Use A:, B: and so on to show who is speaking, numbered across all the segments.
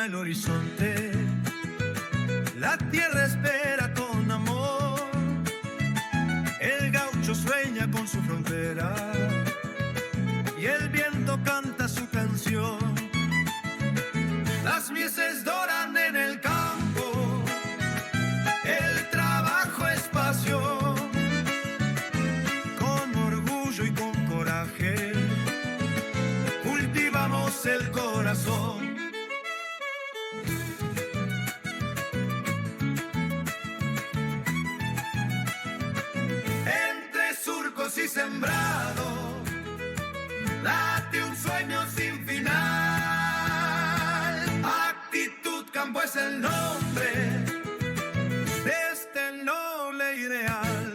A: ilumina el horizonte, la tierra espera con amor, el gaucho sueña con su frontera y el viento canta su canción. Las mieses doran en el campo, el trabajo es pasión, con orgullo y con coraje cultivamos el corazón. Entre surcos y sembrado late un sueño sin final. Actitud Campo es el nombre de este noble ideal.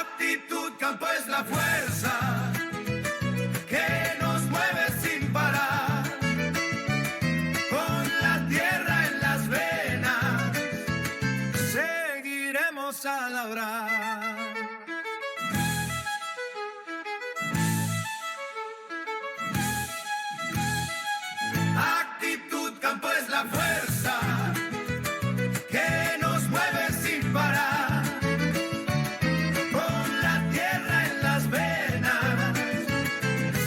A: Actitud Campo es la fuerza que nos mueve sin parar. Con la tierra en las venas seguiremos a labrar. Actitud Campo es la fuerza que nos mueve sin parar. Con la tierra en las venas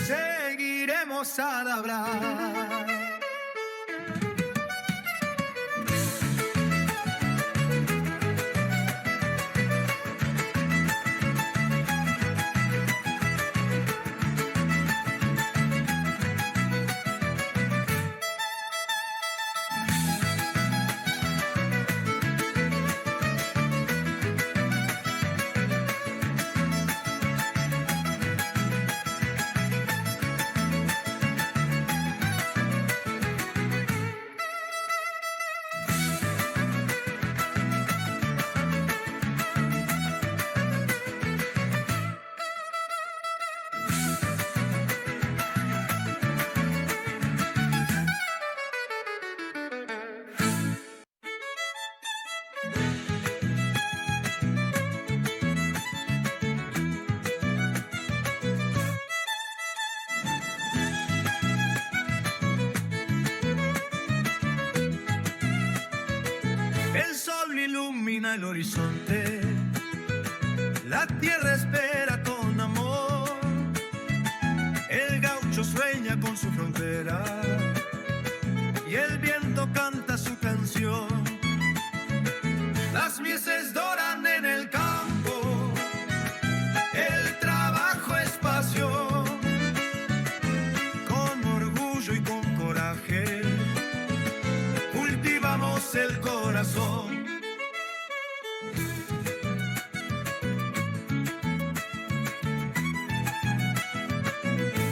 A: seguiremos a labrar. El sol ilumina el horizonte, la tierra espera con amor, el gaucho sueña con su frontera y el viento canta su canción. Las mieses doran en el campo, el trabajo es pasión, con orgullo y con coraje cultivamos el corazón.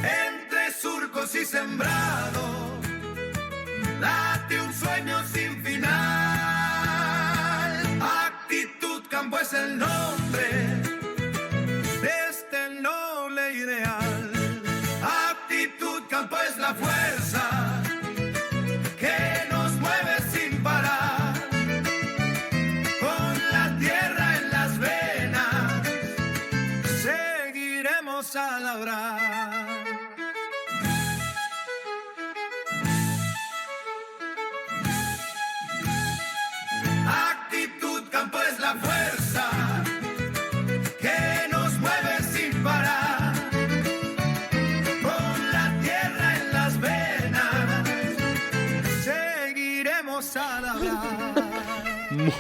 A: Entre surcos y sembrado late un sueño sin final. Actitud Campo es el nombre de este noble ideal. Actitud Campo es la fuerza que nos mueve sin parar. Con la tierra en las venas seguiremos a labrar. Actitud Campo es la fuerza que nos mueve sin parar. Con la tierra en las venas seguiremos a labrar.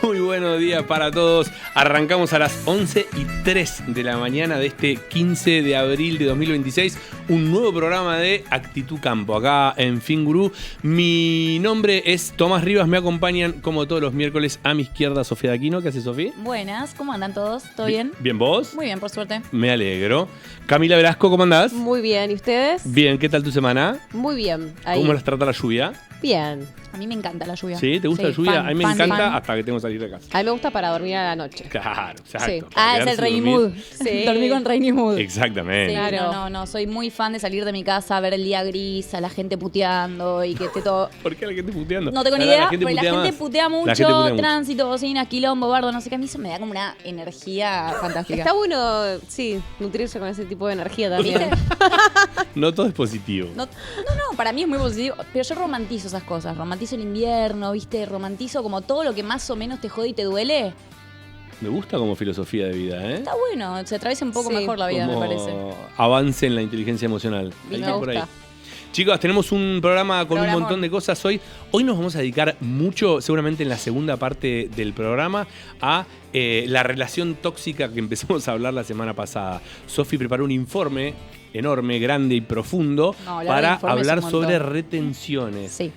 B: Muy buenos días para todos. Arrancamos a las 11:03 de la mañana de este 15 de abril de 2026. Un nuevo programa de Actitud Campo acá en Fingurú. Mi nombre es Tomás Rivas. Me acompañan como todos los miércoles a mi izquierda Sofía Daquino. ¿Qué hace, Sofía?
C: Buenas, ¿cómo andan todos? ¿Todo bien?
B: ¿Bien vos?
C: Muy bien, por suerte.
B: Me alegro. Camila Velasco, ¿cómo andás?
D: Muy bien, ¿y ustedes?
B: Bien, ¿qué tal tu semana?
D: Muy bien. Ahí.
B: ¿Cómo las trata la lluvia?
D: Bien.
C: A mí me encanta la lluvia.
B: ¿Sí? ¿Te gusta la lluvia?
C: fan,
B: A mí me
C: fan,
B: encanta
C: fan.
B: hasta que tengo que salir de casa.
D: A mí me gusta para dormir a la noche.
B: Claro, exacto.
D: Sí.
B: Para
C: Ah, es el
B: quedarse
C: rainy
B: dormir.
C: mood.
D: Sí.
C: Dormí con rainy mood.
B: Exactamente.
C: Sí,
D: Claro.
C: no, soy muy fan de salir de mi casa, ver el día gris, a la gente puteando y que esté todo...
B: ¿Por qué la gente puteando?
C: No tengo ni
B: La
C: idea,
B: gente
C: pero la
B: putea
C: gente
B: más.
C: putea mucho,
B: La gente putea mucho.
C: tránsito, bocinas, quilombo, bardo, no sé qué. A mí eso me da como una energía fantástica.
D: Está bueno, sí, nutrirse con ese tipo de energía también.
C: ¿Viste?
B: No todo es positivo.
C: No, para mí es muy positivo. Pero yo romantizo esas cosas. Romantizo el invierno, ¿viste? Romantizo como todo lo que más o menos te jode y te duele.
B: Me gusta como filosofía de vida, ¿eh?
C: Está bueno, se atraviesa un poco
D: Sí,
C: mejor la vida,
B: Como
C: me parece.
B: avance en la inteligencia emocional. Ahí
C: Me
B: por ahí.
D: gusta.
B: Chicos, tenemos un programa con un
C: Programón.
B: montón de cosas hoy. Hoy nos vamos a dedicar mucho, seguramente en la segunda parte del programa, a la relación tóxica que empezamos a hablar la semana pasada. Sofi preparó un informe enorme, grande y profundo
C: No, hablar de
B: para
C: informes
B: hablar
C: un montón.
B: sobre retenciones.
C: Sí.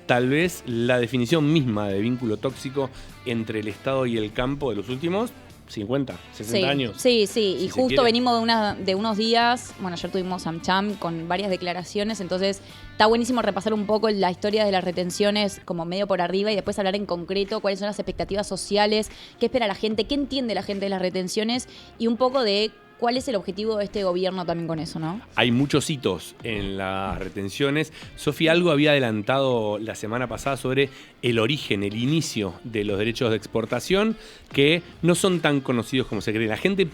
B: Tal vez la definición misma de vínculo tóxico entre el Estado y el campo de los últimos 50, 60
C: Sí,
B: años.
C: sí.
B: si
C: Y
B: se
C: justo
B: quiere.
C: venimos de unos días, bueno, ayer tuvimos AmCham con varias declaraciones, entonces está buenísimo repasar un poco la historia de las retenciones como medio por arriba y después hablar en concreto cuáles son las expectativas sociales, qué espera la gente, qué entiende la gente de las retenciones y un poco de cuál es el objetivo de este gobierno también con eso, ¿no?
B: Hay muchos hitos en las retenciones. Sofía algo había adelantado la semana pasada sobre el origen, el inicio de los derechos de exportación, que no son tan conocidos como se cree. La gente,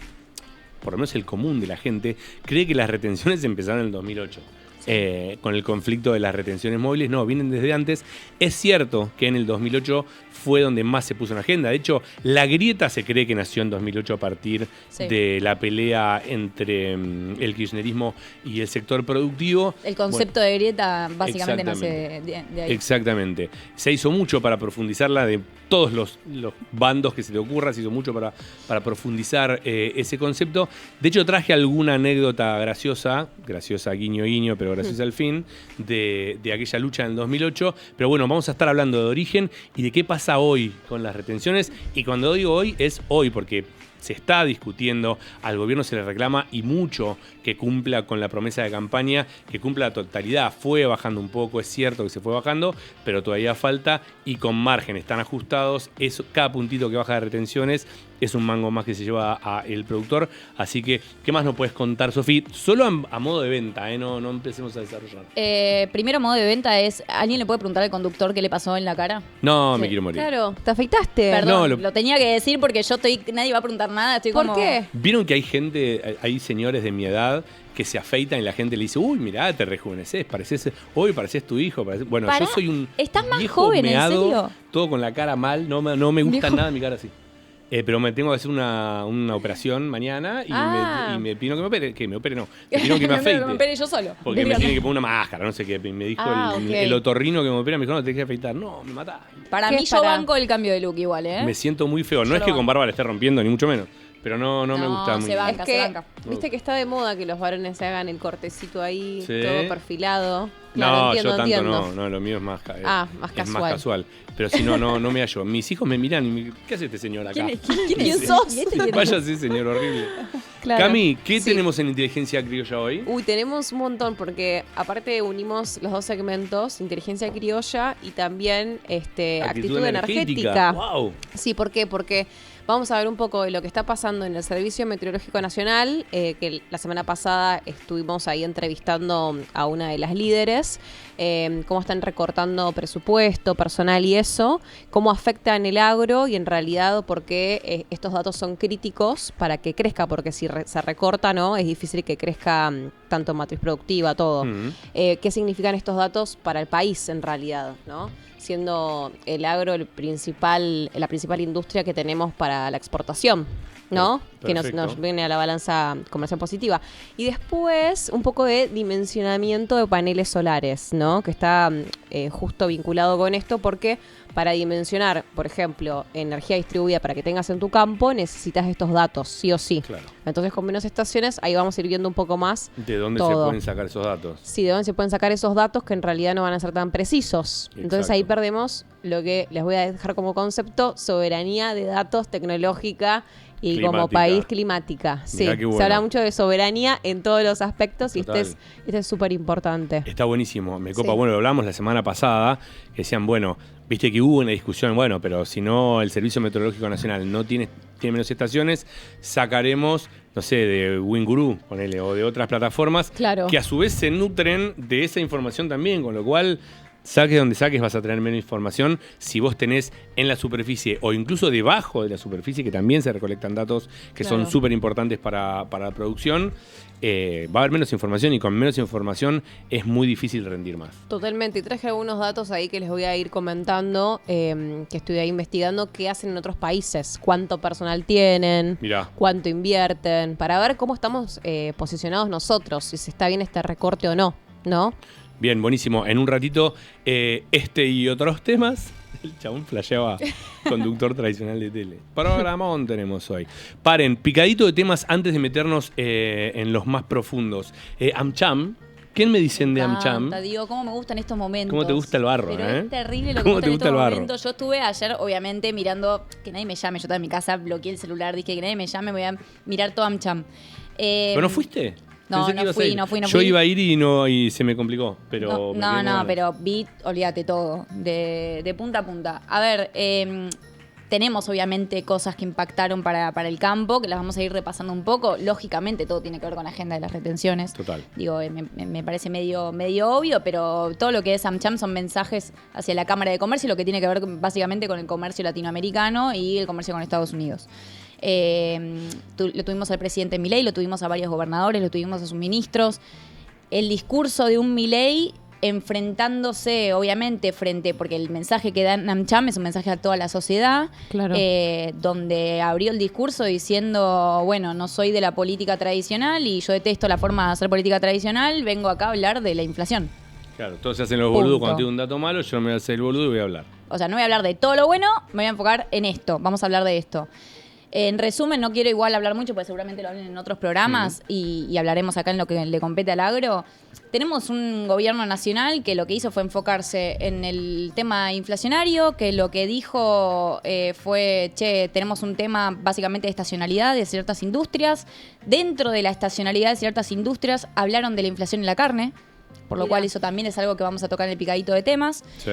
B: por lo menos el común de la gente, cree que las retenciones empezaron en el 2008. Con el conflicto de las retenciones móviles, no, vienen desde antes. Es cierto que en el 2008 fue donde más se puso en agenda. De hecho, la grieta se cree que nació en 2008 a partir
C: Sí.
B: de la pelea entre el kirchnerismo y el sector productivo.
C: El concepto de grieta básicamente nace
B: Exactamente.
C: de ahí.
B: Exactamente. Se hizo mucho para profundizarla de todos los bandos que se te ocurra, se hizo mucho para profundizar ese concepto. De hecho, traje alguna anécdota graciosa guiño guiño, pero graciosa al fin, de aquella lucha en el 2008. Pero bueno, vamos a estar hablando de origen y de qué pasa hoy con las retenciones. Y cuando digo hoy, es hoy, porque se está discutiendo, al gobierno se le reclama y mucho que cumpla con la promesa de campaña, que cumpla la totalidad. Fue bajando un poco, es cierto que se fue bajando, pero todavía falta y con márgenes tan ajustados, cada puntito que baja de retenciones es un mango más que se lleva a el productor. Así que, ¿qué más nos puedes contar, Sofía? Solo a modo de venta, no empecemos a desarrollar.
C: Primero modo de venta es, ¿alguien le puede preguntar al conductor qué le pasó en la cara?
B: No,
D: Sí.
B: me quiero morir.
D: Claro, ¿te afeitaste?
C: Perdón,
B: No,
C: lo tenía que decir porque nadie va a preguntar nada, estoy
D: ¿Por
C: como...
D: qué?
B: ¿Vieron que hay gente, hay señores de mi edad que se afeitan y la gente le dice, uy, mirá, te rejuveneces, pareces tu hijo? Bueno,
C: Pará,
B: yo soy un
C: ¿estás más
B: viejo
C: joven, en
B: meado,
C: serio?
B: todo con la cara mal, no me gusta
C: Viejo.
B: nada mi cara así. Pero me tengo que hacer una operación mañana y me pidieron que me opere, no, me pidieron que me afeite.
C: me opere yo solo.
B: Porque me tiene que poner una máscara, no sé qué. Me dijo
D: Ok.
B: el otorrino que me opera, me dijo, no, te tienes que afeitar. No, me mata.
C: Para
D: ¿Qué
C: mí
D: es
C: yo
D: para?
C: banco el cambio de look igual, ¿eh?
B: Me siento muy feo. No
C: Yo
B: es
C: lo
B: que con
C: banco.
B: barba la esté rompiendo, ni mucho menos. Pero no me
C: No,
B: gusta
C: se
B: muy.
C: banca.
D: Es que,
C: banca.
D: viste que está de moda que los varones se hagan el cortecito ahí,
B: Sí.
D: todo perfilado. Claro,
B: No,
D: entiendo,
B: yo tanto
D: entiendo.
B: no, lo mío es más,
D: Más
B: es
D: casual.
B: más casual. Pero si no me hallo. Mis hijos me miran y ¿qué hace este señor acá?
C: ¿Quién sos?
B: Vaya así, señor, horrible.
D: Claro.
B: Cami, ¿qué
D: Sí.
B: tenemos en inteligencia criolla hoy?
D: Uy, tenemos un montón porque aparte unimos los dos segmentos, inteligencia criolla y también actitud energética.
B: Wow.
D: Sí, ¿por qué? Porque vamos a ver un poco de lo que está pasando en el Servicio Meteorológico Nacional, que la semana pasada estuvimos ahí entrevistando a una de las líderes, cómo están recortando presupuesto, personal y eso, cómo afecta en el agro y en realidad por qué estos datos son críticos para que crezca, porque si se recorta, ¿no? Es difícil que crezca tanto matriz productiva, todo.
B: Mm.
D: ¿Qué significan estos datos para el país en realidad, ¿no? Siendo el agro la principal industria que tenemos para la exportación, ¿no? Que
B: Perfecto.
D: nos viene a la balanza comercial positiva. Y después un poco de dimensionamiento de paneles solares, ¿no? Que está justo vinculado con esto porque para dimensionar, por ejemplo, energía distribuida para que tengas en tu campo, necesitas estos datos, sí o sí.
B: Claro.
D: Entonces con menos estaciones, ahí vamos a ir viendo un poco más
B: ¿De dónde se
D: todo.
B: pueden sacar esos datos?
D: Sí, de dónde se pueden sacar esos datos que en realidad no van a ser tan precisos. Entonces
B: Exacto.
D: ahí perdemos lo que les voy a dejar como concepto, soberanía de datos tecnológica y
B: Climática.
D: como país climática. Sí,
B: Mirá qué bueno.
D: se habla mucho de soberanía en todos los aspectos y
B: Total.
D: este es súper importante.
B: Está buenísimo, me copa.
D: Sí.
B: Bueno, lo hablamos la semana pasada, que decían, bueno, viste que hubo una discusión, bueno, pero si no el Servicio Meteorológico Nacional no tiene menos estaciones, sacaremos, no sé, de Winguru, ponele, o de otras plataformas,
D: Claro.
B: que a su vez se nutren de esa información también, con lo cual, saques donde saques, vas a tener menos información. Si vos tenés en la superficie o incluso debajo de la superficie, que también se recolectan datos que
D: Claro.
B: son súper importantes para la producción, va a haber menos información y con menos información es muy difícil rendir más.
D: Totalmente, y traje algunos datos ahí que les voy a ir comentando, que estoy ahí investigando qué hacen en otros países, cuánto personal tienen,
B: Mirá.
D: cuánto invierten, para ver cómo estamos posicionados nosotros, si se está bien este recorte o no, ¿no?
B: Bien, buenísimo. En un ratito, este y otros temas. El chabón flasheaba conductor tradicional de tele. Programón tenemos hoy. Paren, picadito de temas antes de meternos en los más profundos. AmCham. ¿Quién me dicen de AmCham?
C: encanta, digo, cómo me gustan estos momentos.
B: ¿Cómo te gusta el barro,
C: Pero
B: eh?
C: es terrible lo que
B: ¿Cómo
C: me
B: te
C: gusta en
B: gusta el
C: estos
B: barro?
C: momentos. Yo estuve ayer, obviamente, mirando, que nadie me llame, yo estaba en mi casa, bloqueé el celular, dije que nadie me llame, voy a mirar todo AmCham.
B: ¿Pero no fuiste?
C: No,
B: Pensé que
C: no
B: ibas a
C: fui,
B: ir.
C: no fui.
B: Yo iba a ir y se me complicó. Pero
C: No,
B: me quedé con ganas.
C: pero vi, olvídate todo, de punta a punta. A ver, tenemos obviamente cosas que impactaron para el campo, que las vamos a ir repasando un poco. Lógicamente todo tiene que ver con la agenda de las retenciones.
B: Total.
C: Digo, me parece medio obvio, pero todo lo que es AmCham son mensajes hacia la Cámara de Comercio, lo que tiene que ver básicamente con el comercio latinoamericano y el comercio con Estados Unidos. Lo tuvimos al presidente Milei, lo tuvimos a varios gobernadores, lo tuvimos a sus ministros. El discurso de un Milei enfrentándose, obviamente, porque el mensaje que da AmCham es un mensaje a toda la sociedad,
D: Claro.
C: donde abrió el discurso diciendo, bueno, no soy de la política tradicional y yo detesto la forma de hacer política tradicional, vengo acá a hablar de la inflación.
B: Claro, todos se hacen los boludos
C: Punto.
B: cuando tengo un dato malo, yo no me voy a hacer el boludo y voy a hablar.
C: O sea, no voy a hablar de todo lo bueno, me voy a enfocar en esto. Vamos a hablar de esto. En resumen, no quiero igual hablar mucho, porque seguramente lo hablen en otros programas y hablaremos acá en lo que le compete al agro. Tenemos un gobierno nacional que lo que hizo fue enfocarse en el tema inflacionario, que lo que dijo fue, tenemos un tema básicamente de estacionalidad de ciertas industrias. Dentro de la estacionalidad de ciertas industrias hablaron de la inflación en la carne, por lo
D: Mirá.
C: cual eso también es algo que vamos a tocar en el picadito de temas.
B: Sí.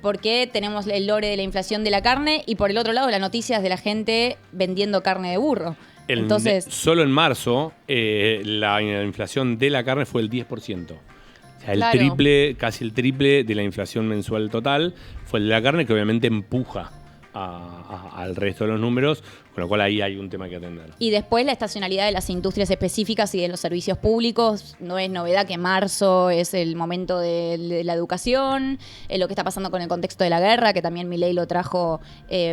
C: Porque tenemos el lore de la inflación de la carne y por el otro lado las noticias de la gente vendiendo carne de burro. Entonces,
B: Solo en marzo la inflación de la carne fue el 10%. O sea,
D: Claro.
B: casi el triple de la inflación mensual total fue el de la carne, que obviamente empuja al resto de los números, con lo cual ahí hay un tema que atender.
C: y después la estacionalidad de las industrias específicas y de los servicios públicos. No es novedad que marzo es el momento de la educación, lo que está pasando con el contexto de la guerra, que también Milei lo trajo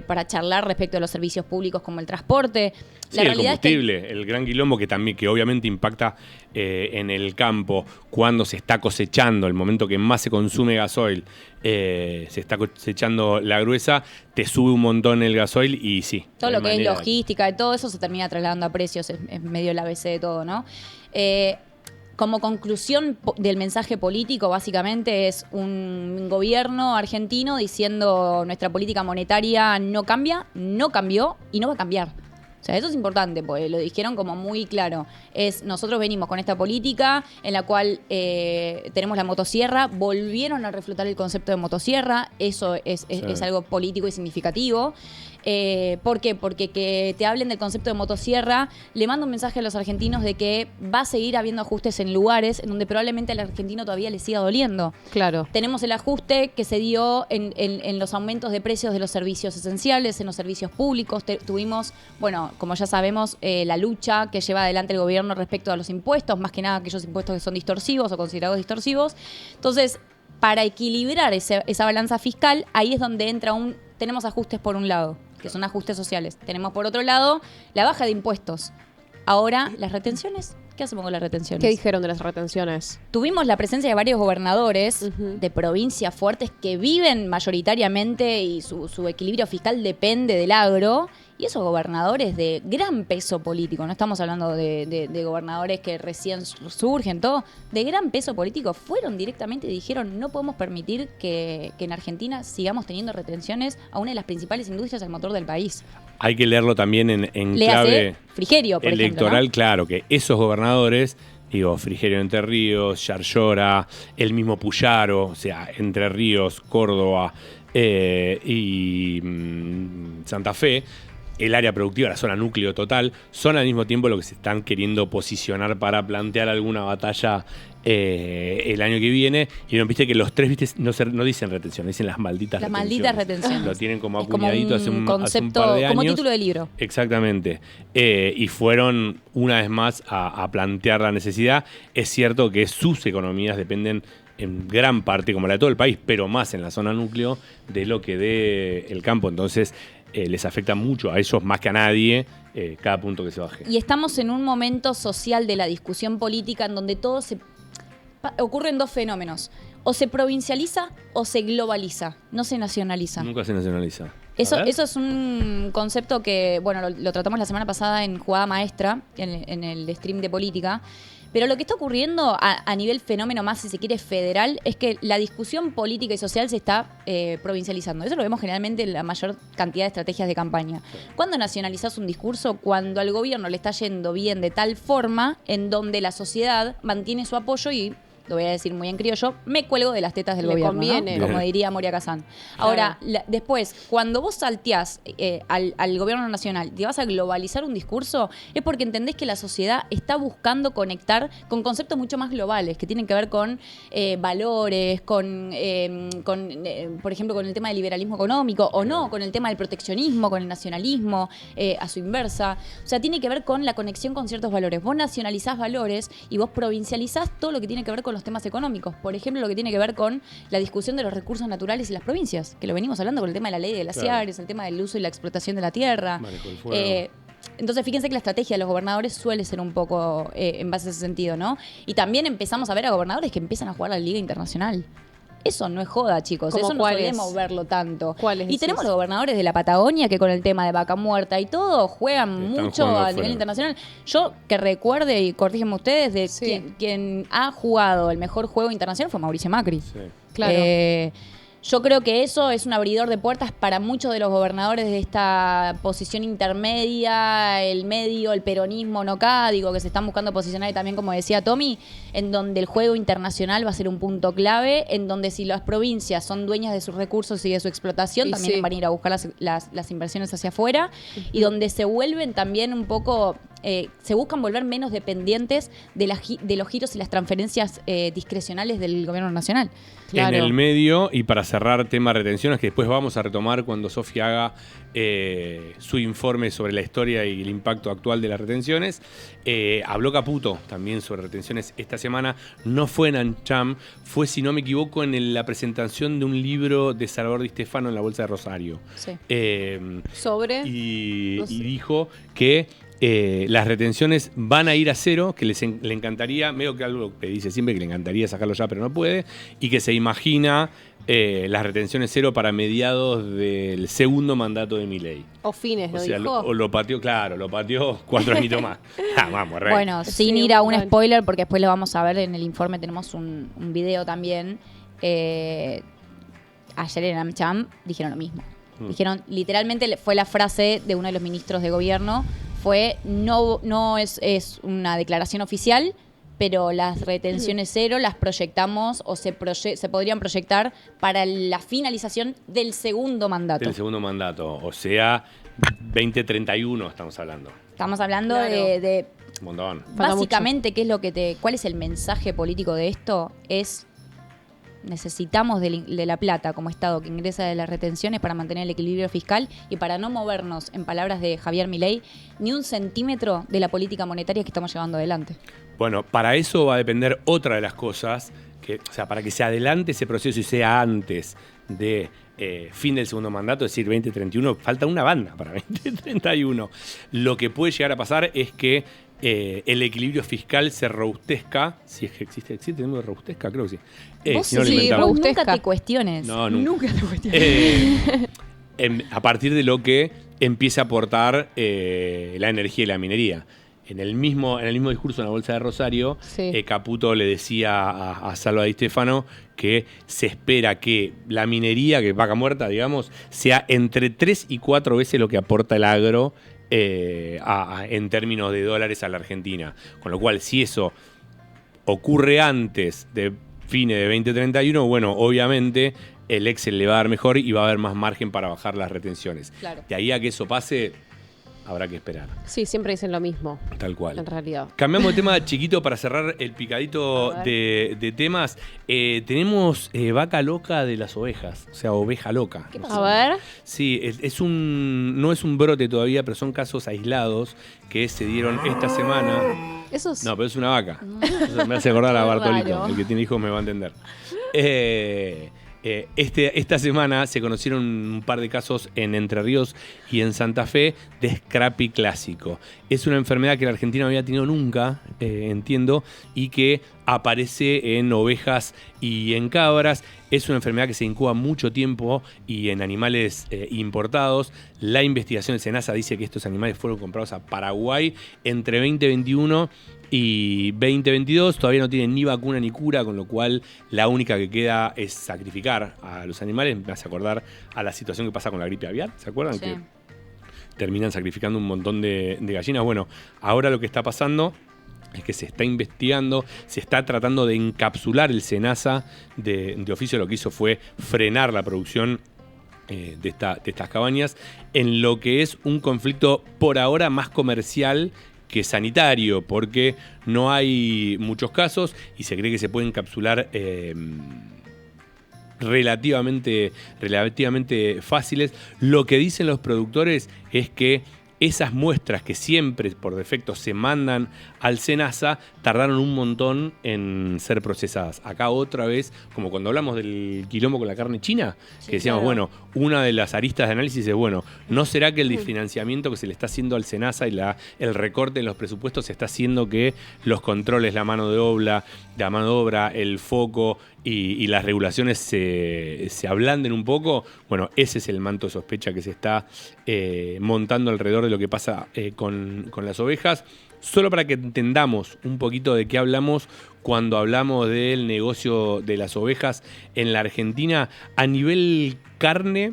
C: para charlar respecto a los servicios públicos como el transporte.
B: Sí, el combustible, el gran quilombo que obviamente impacta en el campo cuando se está cosechando, el momento que más se consume gasoil, se está cosechando la gruesa, te sube un montón el gasoil y sí.
C: Todo
B: no hay
C: lo que es
B: manera.
C: logística y todo eso se termina trasladando a precios, es medio el ABC de todo, ¿no? Como conclusión del mensaje político, básicamente es un gobierno argentino diciendo nuestra política monetaria no cambia, no cambió y no va a cambiar. O sea, eso es importante, porque lo dijeron como muy claro. Nosotros venimos con esta política en la cual tenemos la motosierra, volvieron a reflotar el concepto de motosierra, eso es algo político y significativo. ¿Por qué? Porque que te hablen del concepto de motosierra le manda un mensaje a los argentinos de que va a seguir habiendo ajustes en lugares en donde probablemente al argentino todavía le siga doliendo.
D: Claro.
C: Tenemos el ajuste que se dio en los aumentos de precios de los servicios esenciales, en los servicios públicos. Tuvimos, bueno, como ya sabemos, la lucha que lleva adelante el gobierno respecto a los impuestos, más que nada aquellos impuestos que son distorsivos o considerados distorsivos. Entonces, para equilibrar esa balanza fiscal, ahí es donde tenemos ajustes por un lado, que son ajustes sociales. Tenemos por otro lado la baja de impuestos. Ahora, las retenciones. ¿Qué hacemos con las retenciones?
D: ¿Qué dijeron de las retenciones?
C: Tuvimos la presencia de varios gobernadores
D: Ujú.
C: de provincias fuertes que viven mayoritariamente y su equilibrio fiscal depende del agro. Y esos gobernadores de gran peso político, no estamos hablando de gobernadores que recién surgen, todo, de gran peso político, fueron directamente y dijeron no podemos permitir que en Argentina sigamos teniendo retenciones a una de las principales industrias del motor del país.
B: hay que leerlo también en
C: Léase
B: clave
C: Frigerio, por
B: electoral,
C: ejemplo, ¿no?
B: claro, que esos gobernadores, digo, Frigerio Entre Ríos, Yarlora, el mismo Puyaro, o sea, Entre Ríos, Córdoba y Santa Fe, el área productiva, la zona núcleo total, son al mismo tiempo lo que se están queriendo posicionar para plantear alguna batalla el año que viene. Y no, viste que los tres, viste, no dicen retención, dicen las malditas
C: Las
B: retenciones.
C: malditas retenciones.
B: Lo tienen como
C: Es como
B: acuñadito hace un
C: concepto,
B: par de años.
C: como título de libro.
B: Exactamente. Y fueron una vez más a plantear la necesidad. Es cierto que sus economías dependen en gran parte, como la de todo el país, pero más en la zona núcleo, de lo que dé el campo. Entonces, les afecta mucho a ellos más que a nadie cada punto que se baje.
C: Y estamos en un momento social de la discusión política en donde todo ocurren dos fenómenos. O se provincializa o se globaliza, no se nacionaliza.
B: Nunca se nacionaliza.
C: Eso es un concepto que, bueno, lo tratamos la semana pasada en Jugada Maestra, en el stream de política. Pero lo que está ocurriendo a nivel fenómeno más, si se quiere, federal, es que la discusión política y social se está provincializando. Eso lo vemos generalmente en la mayor cantidad de estrategias de campaña. ¿Cuándo nacionalizás un discurso? Cuando al gobierno le está yendo bien de tal forma en donde la sociedad mantiene su apoyo y, lo voy a decir muy en criollo, me cuelgo de las tetas del
D: Le
C: gobierno,
D: conviene.
C: ¿no? Como diría Moria Kazán. Ahora, después, cuando vos salteás al gobierno nacional, te vas a globalizar un discurso, es porque entendés que la sociedad está buscando conectar con conceptos mucho más globales, que tienen que ver con valores, con por ejemplo, con el tema del liberalismo económico, o no, con el tema del proteccionismo, con el nacionalismo, a su inversa. O sea, tiene que ver con la conexión con ciertos valores. Vos nacionalizás valores y vos provincializás todo lo que tiene que ver con los temas económicos. Por ejemplo, lo que tiene que ver con la discusión de los recursos naturales y las provincias, que lo venimos hablando con el tema de la ley de glaciares,
B: claro,
C: el tema del uso y la explotación de la tierra.
B: Manejo del fuego.
C: Entonces, fíjense que la estrategia de los gobernadores suele ser un poco en base a ese sentido, ¿no? Y también empezamos a ver a gobernadores que empiezan a jugar a la Liga Internacional. Eso no es joda, chicos.
D: ¿Cómo
C: Eso no
D: cuáles?
C: solemos verlo tanto.
D: ¿Cuáles
C: Y
D: decís?
C: tenemos los gobernadores de la Patagonia que con el tema de Vaca Muerta y todo juegan
B: Están
C: mucho
B: jugando
C: a
B: afuera.
C: nivel internacional. Yo que recuerde, y corrígenme ustedes, de
D: Sí.
C: quien ha jugado el mejor juego internacional fue Mauricio Macri.
B: Sí.
D: Claro.
C: Yo creo que eso es un abridor de puertas para muchos de los gobernadores de esta posición intermedia, el medio, el peronismo, no acá, digo, que se están buscando posicionar y también, como decía Tommy, en donde el juego internacional va a ser un punto clave, en donde si las provincias son dueñas de sus recursos y de su explotación,
D: Y
C: también
D: sí.
C: van a ir a buscar las inversiones hacia afuera, y donde se vuelven también un poco... se buscan volver menos dependientes de los giros y las transferencias discrecionales del gobierno nacional.
D: Claro.
B: En el medio, y para cerrar tema retenciones, que después vamos a retomar cuando Sofía haga su informe sobre la historia y el impacto actual de las retenciones, habló Caputo también sobre retenciones esta semana. No fue en AmCham, fue, si no me equivoco, en la presentación de un libro de Salvador Di Stefano en la Bolsa de Rosario.
C: Sí.
D: Sobre.
B: Y
D: No sé.
B: dijo que las retenciones van a ir a cero, que le encantaría, medio que algo que dice siempre que le encantaría sacarlo ya, pero no puede, y que se imagina las retenciones cero para mediados del segundo mandato de Milei.
D: O fines,
B: O
D: ¿lo
B: sea,
D: dijo?
B: lo pateó, claro, lo pateó 4 añitos más. Vamos, rey.
C: Bueno,
D: Sí,
C: sin ir a un
D: bueno.
C: spoiler, porque después lo vamos a ver en el informe, tenemos un video también. Ayer en AmCham dijeron lo mismo. Dijeron, literalmente fue la frase de uno de los ministros de gobierno, fue, no es una declaración oficial, pero las retenciones cero las proyectamos o se podrían proyectar para la finalización del segundo mandato.
B: Del segundo mandato, o sea, 2031 estamos hablando.
C: Estamos hablando
D: Claro.
C: de
B: Un montón.
D: Falta
C: básicamente, ¿qué es lo que cuál es el mensaje político de esto? Es necesitamos de la plata como Estado que ingresa de las retenciones para mantener el equilibrio fiscal y para no movernos, en palabras de Javier Milei, ni un centímetro de la política monetaria que estamos llevando adelante.
B: Bueno, para eso va a depender otra de las cosas, o sea, para que se adelante ese proceso y sea antes de fin del segundo mandato, es decir, 2031, falta una banda para 2031. Lo que puede llegar a pasar es que el equilibrio fiscal se robustezca, si es que existe el término de robustezca, creo que sí.
C: Vos,
B: Si no lo
D: sí,
B: inventamos.
C: vos nunca
D: robustezca.
C: te cuestiones.
B: No, nunca.
C: te cuestiones.
B: A partir de lo que empieza a aportar la energía y la minería. en el mismo discurso en la Bolsa de Rosario,
D: Sí.
B: Caputo le decía a Salva Di Stefano que se espera que la minería, que es vaca muerta, digamos, sea entre 3 y 4 veces lo que aporta el agro en términos de dólares a la Argentina. Con lo cual, si eso ocurre antes de fines de 2031, bueno, obviamente el Excel le va a dar mejor y va a haber más margen para bajar las retenciones.
C: Claro.
B: De ahí a que eso pase, habrá que esperar.
D: Sí, siempre dicen lo mismo,
B: Tal cual.
D: en realidad.
B: Cambiamos de tema chiquito para cerrar el picadito
D: A ver.
B: de temas. Tenemos vaca loca de las ovejas, o sea, oveja loca.
C: ¿Qué
B: No
C: pasó?
B: sé.
D: A ver.
B: Sí, no es un brote todavía, pero son casos aislados que se dieron esta semana.
D: Eso es...
B: No, pero es una vaca. Eso me hace acordar a
C: Qué
B: Bartolito.
C: raro.
B: El que tiene hijos me va a entender. Esta semana se conocieron un par de casos en Entre Ríos y en Santa Fe de Scrappy clásico. Es una enfermedad que la Argentina no había tenido nunca, entiendo, y que aparece en ovejas y en cabras. Es una enfermedad que se incuba mucho tiempo y en animales importados. La investigación de Senasa dice que estos animales fueron comprados a Paraguay entre 2021 y 2022. Todavía no tienen ni vacuna ni cura, con lo cual la única que queda es sacrificar a los animales. Me hace acordar a la situación que pasa con la gripe aviar, ¿se acuerdan?
C: Sí.
B: Que terminan sacrificando un montón de gallinas. Bueno, ahora lo que está pasando es que se está investigando, se está tratando de encapsular el Senasa de oficio. Lo que hizo fue frenar la producción de estas cabañas en lo que es un conflicto por ahora más comercial que sanitario, porque no hay muchos casos y se cree que se puede encapsular relativamente fáciles. Lo que dicen los productores es que esas muestras que siempre por defecto se mandan al Senasa tardaron un montón en ser procesadas. Acá otra vez, como cuando hablamos del quilombo con la carne china,
C: Sí,
B: que decíamos,
C: claro.
B: bueno, una de las aristas de análisis es, bueno, ¿no será que el desfinanciamiento que se le está haciendo al Senasa y el recorte en los presupuestos está haciendo que los controles, la mano de obra, el foco y las regulaciones se ablanden un poco? Bueno, ese es el manto de sospecha que se está montando alrededor de lo que pasa con las ovejas. Solo para que entendamos un poquito de qué hablamos cuando hablamos del negocio de las ovejas en la Argentina, a nivel carne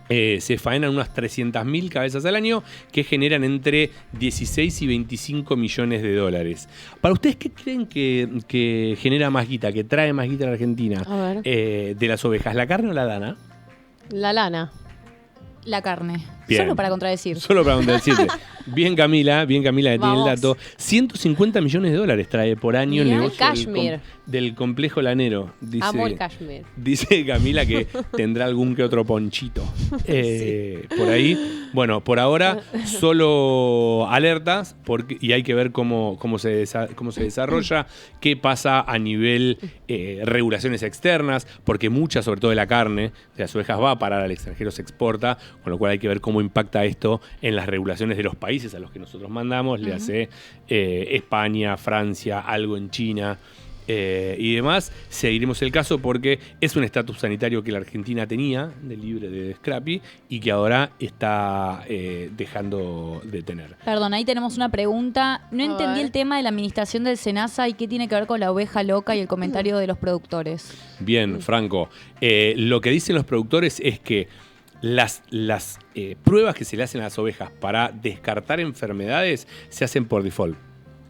B: se faenan unas 300.000 cabezas al año que generan entre 16 y 25 millones de dólares. Para ustedes, ¿qué creen que genera más guita, que trae más guita a la Argentina
D: A ver.
B: de las ovejas? ¿La carne o la lana?
D: La lana.
C: La carne.
B: Bien.
C: Solo para contradecir.
B: Solo para contradecirte. Bien Camila, que tiene el
D: Vamos.
B: dato. 150 millones de dólares trae por año el
D: Mirá.
B: negocio
D: Cashmere.
B: del complejo lanero.
D: Amo el cashmere.
B: Dice Camila que tendrá algún que otro ponchito por ahí. Bueno, por ahora solo alertas y hay que ver cómo se desarrolla, qué pasa a nivel regulaciones externas, porque mucha, sobre todo de la carne, de las ovejas va a parar al extranjero, se exporta, con lo cual hay que ver cómo impacta esto en las regulaciones de los países a los que nosotros mandamos, le hace España, Francia, algo en China. Y demás, seguiremos el caso porque es un estatus sanitario que la Argentina tenía de libre de Scrappy y que ahora está dejando de tener.
C: Perdón, ahí tenemos una pregunta. No
D: A
C: entendí
D: ver.
C: el tema de la administración del Senasa y qué tiene que ver con la oveja loca y el comentario de los productores.
B: Bien, Franco, lo que dicen los productores es que las pruebas que se le hacen a las ovejas para descartar enfermedades se hacen por default.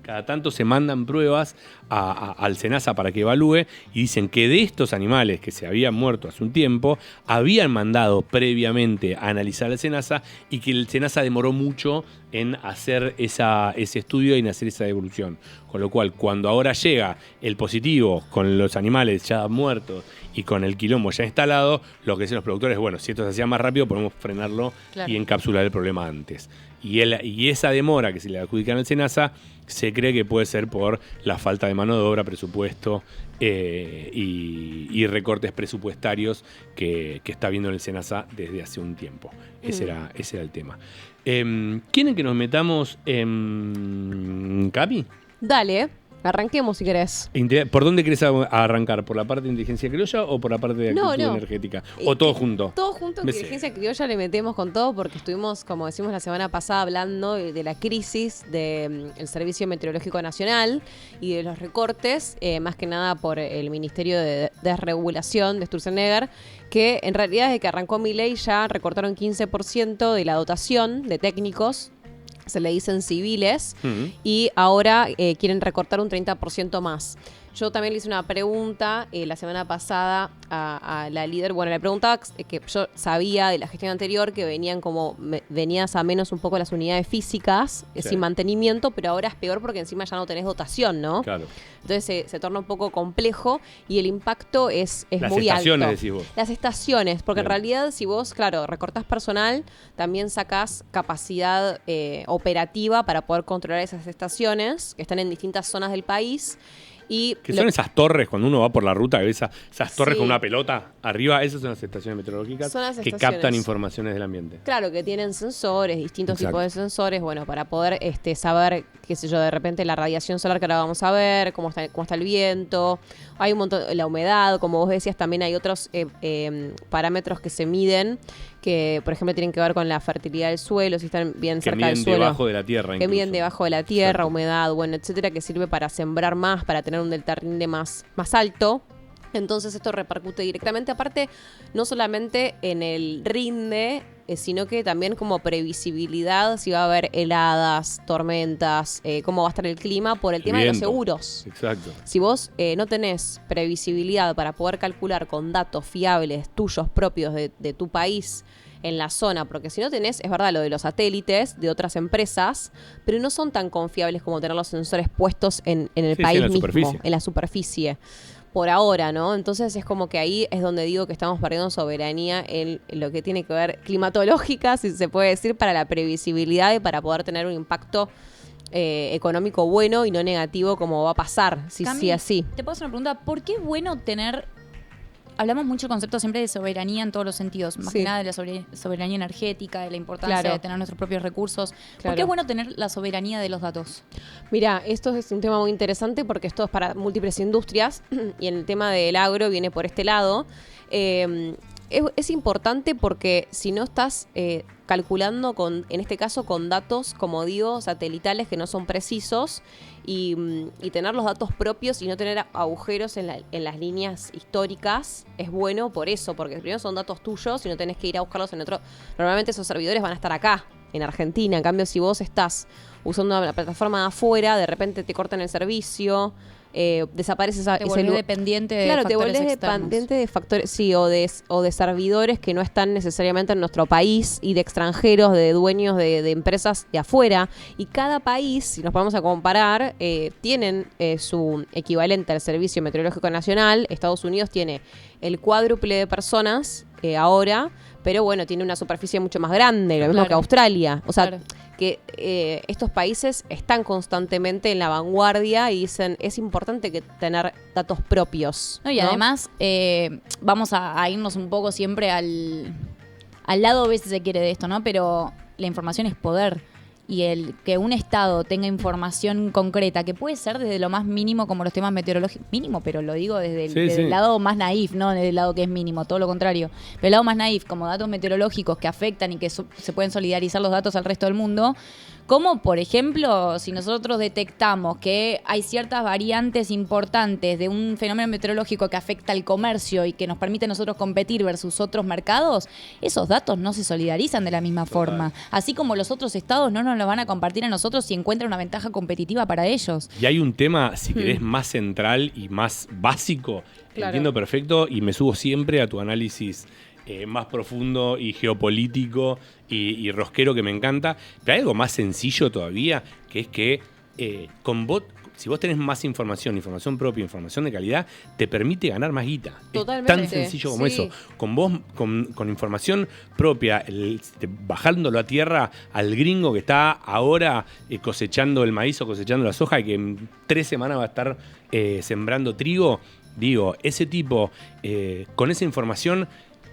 B: Cada tanto se mandan pruebas al Senasa para que evalúe y dicen que de estos animales que se habían muerto hace un tiempo, habían mandado previamente a analizar al Senasa y que el Senasa demoró mucho en hacer ese estudio y en hacer esa devolución. Con lo cual, cuando ahora llega el positivo con los animales ya muertos y con el quilombo ya instalado, lo que dicen los productores es, bueno, si esto se hacía más rápido, podemos frenarlo
C: Claro.
B: y encapsular el problema antes. Y esa demora que se le adjudican al Senasa se cree que puede ser por la falta de mano de obra, presupuesto y recortes presupuestarios que está viendo el Senasa desde hace un tiempo. Ese era el tema. ¿Quieren que nos metamos en Capi?
D: Dale. Arranquemos si querés.
B: ¿Por dónde querés arrancar? ¿Por la parte de inteligencia criolla o por la parte de actitud energética? ¿O todo junto?
D: Todo junto. Inteligencia criolla le metemos con todo porque estuvimos, como decimos la semana pasada, hablando de la crisis del Servicio Meteorológico Nacional y de los recortes, más que nada por el Ministerio de Desregulación de Sturzenegger, que en realidad desde que arrancó Milei ya recortaron 15% de la dotación de técnicos, se le dicen civiles, y ahora quieren recortar un 30% más. Yo también le hice una pregunta la semana pasada a la líder. Bueno, le preguntaba que yo sabía de la gestión anterior que venías a menos un poco las unidades físicas, sin mantenimiento, pero ahora es peor porque encima ya no tenés dotación, ¿no?
B: Claro.
D: Entonces se torna un poco complejo y el impacto es muy alto. Las
B: estaciones, decís vos.
D: Las estaciones, porque
B: Bien.
D: en realidad si vos, claro, recortás personal, también sacás capacidad operativa para poder controlar esas estaciones que están en distintas zonas del país.
B: Que son esas torres, cuando uno va por la ruta, que ve esas torres con una pelota arriba, esas son las estaciones meteorológicas que captan informaciones del ambiente.
D: Claro, que tienen sensores, distintos tipos de sensores, bueno, para poder saber, qué sé yo, de repente la radiación solar que ahora vamos a ver, cómo está el viento, hay un montón, la humedad, como vos decías, también hay otros parámetros que se miden, que por ejemplo tienen que ver con la fertilidad del suelo, si están bien cerca del suelo. Que miden
B: debajo de la tierra.
D: Que miden debajo de la tierra, humedad, bueno, etcétera, que sirve para sembrar más, para tener un delta rinde más alto. Entonces esto repercute directamente, aparte, no solamente en el rinde, sino que también como previsibilidad, si va a haber heladas, tormentas, cómo va a estar el clima por el tema de los seguros.
B: Exacto.
D: Si vos no tenés previsibilidad para poder calcular con datos fiables tuyos propios de tu país en la zona, porque si no tenés, es verdad, lo de los satélites de otras empresas, pero no son tan confiables como tener los sensores puestos en el país mismo, en la superficie. Por ahora, ¿no? Entonces es como que ahí es donde digo que estamos perdiendo soberanía en lo que tiene que ver climatológica, si se puede decir, para la previsibilidad y para poder tener un impacto económico bueno y no negativo como va a pasar, si sí así.
C: Te puedo hacer una pregunta, ¿por qué es bueno tener... Hablamos mucho el concepto siempre de soberanía en todos los sentidos, más que nada de la soberanía energética, de la importancia de tener nuestros propios recursos. ¿Por qué es bueno tener la soberanía de los datos? Mira,
D: esto es un tema muy interesante porque esto es para múltiples industrias y en el tema del agro viene por este lado. Es importante porque si no estás calculando en este caso con datos, como digo, satelitales que no son precisos y tener los datos propios y no tener agujeros en las líneas históricas es bueno por eso, porque primero son datos tuyos y no tenés que ir a buscarlos en otro. Normalmente esos servidores van a estar acá, en Argentina. En cambio, si vos estás usando una plataforma de afuera, de repente te cortan el servicio, desaparece
C: te volvés dependiente de factores
D: te volvés dependiente de factores, sí, o de servidores que no están necesariamente en nuestro país y de extranjeros, de dueños de empresas de afuera. Y cada país, si nos vamos a comparar, tienen su equivalente al Servicio Meteorológico Nacional. Estados Unidos tiene el cuádruple de personas ahora, pero bueno, tiene una superficie mucho más grande, lo mismo que Australia. O sea, que estos países están constantemente en la vanguardia y dicen, es importante tener datos propios.
C: No, y además, vamos a irnos un poco siempre al lado B, si se quiere, de esto, ¿no? Pero la información es poder. Y el que un Estado tenga información concreta, que puede ser desde lo más mínimo, como los temas meteorológicos, mínimo, pero lo digo desde el lado más naif, no desde el lado que es mínimo, todo lo contrario. Pero el lado más naif, como datos meteorológicos que afectan y que se pueden solidarizar los datos al resto del mundo, como por ejemplo, si nosotros detectamos que hay ciertas variantes importantes de un fenómeno meteorológico que afecta al comercio y que nos permite a nosotros competir versus otros mercados, esos datos no se solidarizan de la misma forma. Así como los otros estados no nos lo van a compartir a nosotros si encuentran una ventaja competitiva para ellos.
B: Y hay un tema, si querés, más central y más básico, entiendo perfecto, y me subo siempre a tu análisis más profundo y geopolítico y rosquero que me encanta. Pero hay algo más sencillo todavía, que es que si vos tenés más información propia, información de calidad, te permite ganar más guita.
D: Totalmente.
B: Es tan sencillo como eso. Con vos, con información propia, bajándolo a tierra al gringo que está ahora cosechando el maíz o cosechando la soja y que en 3 semanas va a estar sembrando trigo, digo, ese tipo, con esa información,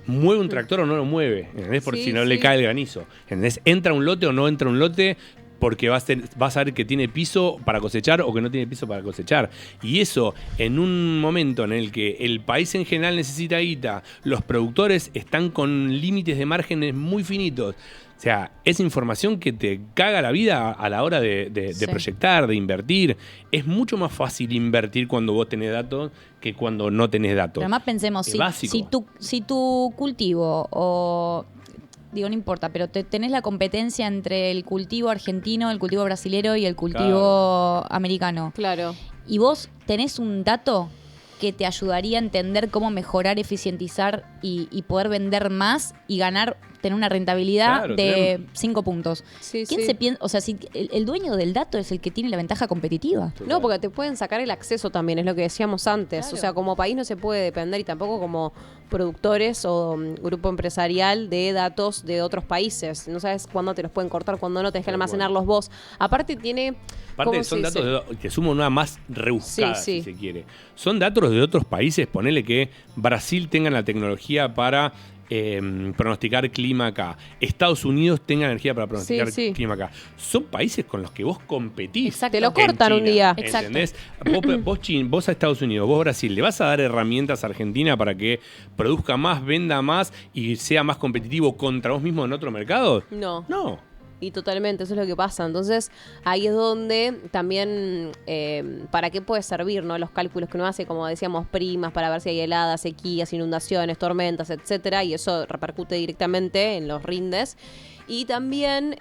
B: ¿mueve un tractor o no lo mueve? ¿Entendés? Por si no le cae el granizo. ¿Entendés? ¿Entra un lote o no entra un lote? porque vas a ver que tiene piso para cosechar o que no tiene piso para cosechar. Y eso, en un momento en el que el país en general necesita guita, los productores están con límites de márgenes muy finitos. O sea, es información que te caga la vida a la hora de
D: Sí.
B: proyectar, de invertir. Es mucho más fácil invertir cuando vos tenés datos que cuando no tenés datos.
C: Pero además pensemos,
B: Es básico.
C: si tu cultivo o... Digo, no importa, pero tenés la competencia entre el cultivo argentino, el cultivo brasilero y el cultivo americano.
D: Claro.
C: Y vos tenés un dato que te ayudaría a entender cómo mejorar, eficientizar y poder vender más y ganar, tener una rentabilidad
B: Claro,
C: de 5 puntos.
D: Sí,
C: ¿Quién
D: sí.
C: se piensa? O sea, si el dueño del dato es el que tiene la ventaja competitiva.
D: No, porque te pueden sacar el acceso también, es lo que decíamos antes.
C: Claro.
D: O sea, como país no se puede depender y tampoco como productores o grupo empresarial de datos de otros países. No sabes cuándo te los pueden cortar, cuándo no, tenés que
B: Tal cual.
D: almacenarlos vos. Aparte tiene...
B: Aparte
D: ¿cómo
B: son
D: se
B: datos
D: dice?
B: que suman una más rebuscada,
D: Sí, sí.
B: si se quiere. Son datos de otros países. Ponele que Brasil tenga la tecnología para pronosticar clima acá. Estados Unidos tenga energía para pronosticar
D: Sí, sí.
B: clima acá. Son países con los que vos competís.
C: Exacto.
D: Te lo
B: en
D: cortan un
B: China,
D: día.
C: Exacto.
B: ¿Entendés? Vos a Estados Unidos, vos Brasil, ¿le vas a dar herramientas a Argentina para que produzca más, venda más y sea más competitivo contra vos mismo en otro mercado?
D: No.
B: No.
D: Y totalmente, eso es lo que pasa. Entonces, ahí es donde también, ¿para qué puede servir, no? Los cálculos que uno hace, como decíamos, primas, para ver si hay heladas, sequías, inundaciones, tormentas, etcétera, y eso repercute directamente en los rindes. Y también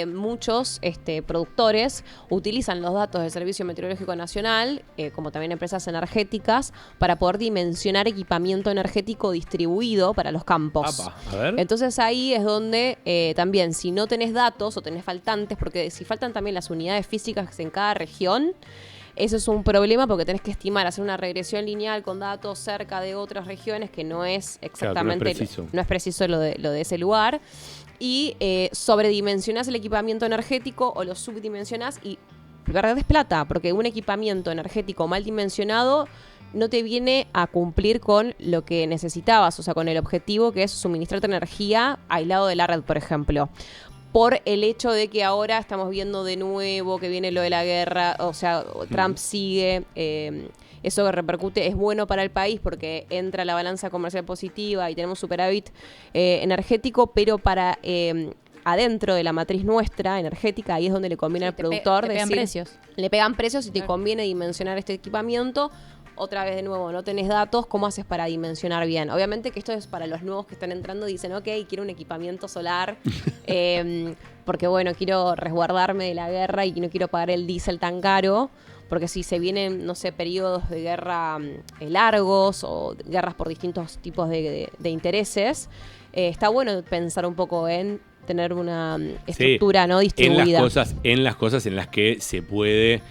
D: muchos productores utilizan los datos del Servicio Meteorológico Nacional, como también empresas energéticas, para poder dimensionar equipamiento energético distribuido para los campos.
B: Apa, a ver.
D: Entonces ahí es donde también, si no tenés datos o tenés faltantes, porque si faltan también las unidades físicas en cada región, eso es un problema porque tenés que estimar, hacer una regresión lineal con datos cerca de otras regiones que no es exactamente,
B: preciso.
D: no es preciso lo de ese lugar. Y sobredimensionás el equipamiento energético o lo subdimensionás y perdés plata, porque un equipamiento energético mal dimensionado no te viene a cumplir con lo que necesitabas, o sea, con el objetivo que es suministrarte energía aislado de la red, por ejemplo. Por el hecho de que ahora estamos viendo de nuevo que viene lo de la guerra, o sea, Trump sigue, eso que repercute es bueno para el país porque entra la balanza comercial positiva y tenemos superávit energético, pero para adentro de la matriz nuestra energética, ahí es donde le conviene al productor
C: te pegan
D: decir,
C: precios.
D: le pegan precios y te
C: Claro.
D: conviene dimensionar este equipamiento. Otra vez de nuevo, no tenés datos, ¿cómo haces para dimensionar bien? Obviamente que esto es para los nuevos que están entrando, dicen, ok, quiero un equipamiento solar, porque bueno, quiero resguardarme de la guerra y no quiero pagar el diésel tan caro, porque si se vienen, no sé, periodos de guerra largos o guerras por distintos tipos de intereses, está bueno pensar un poco en tener una estructura no distribuida.
B: En las cosas en las que se puede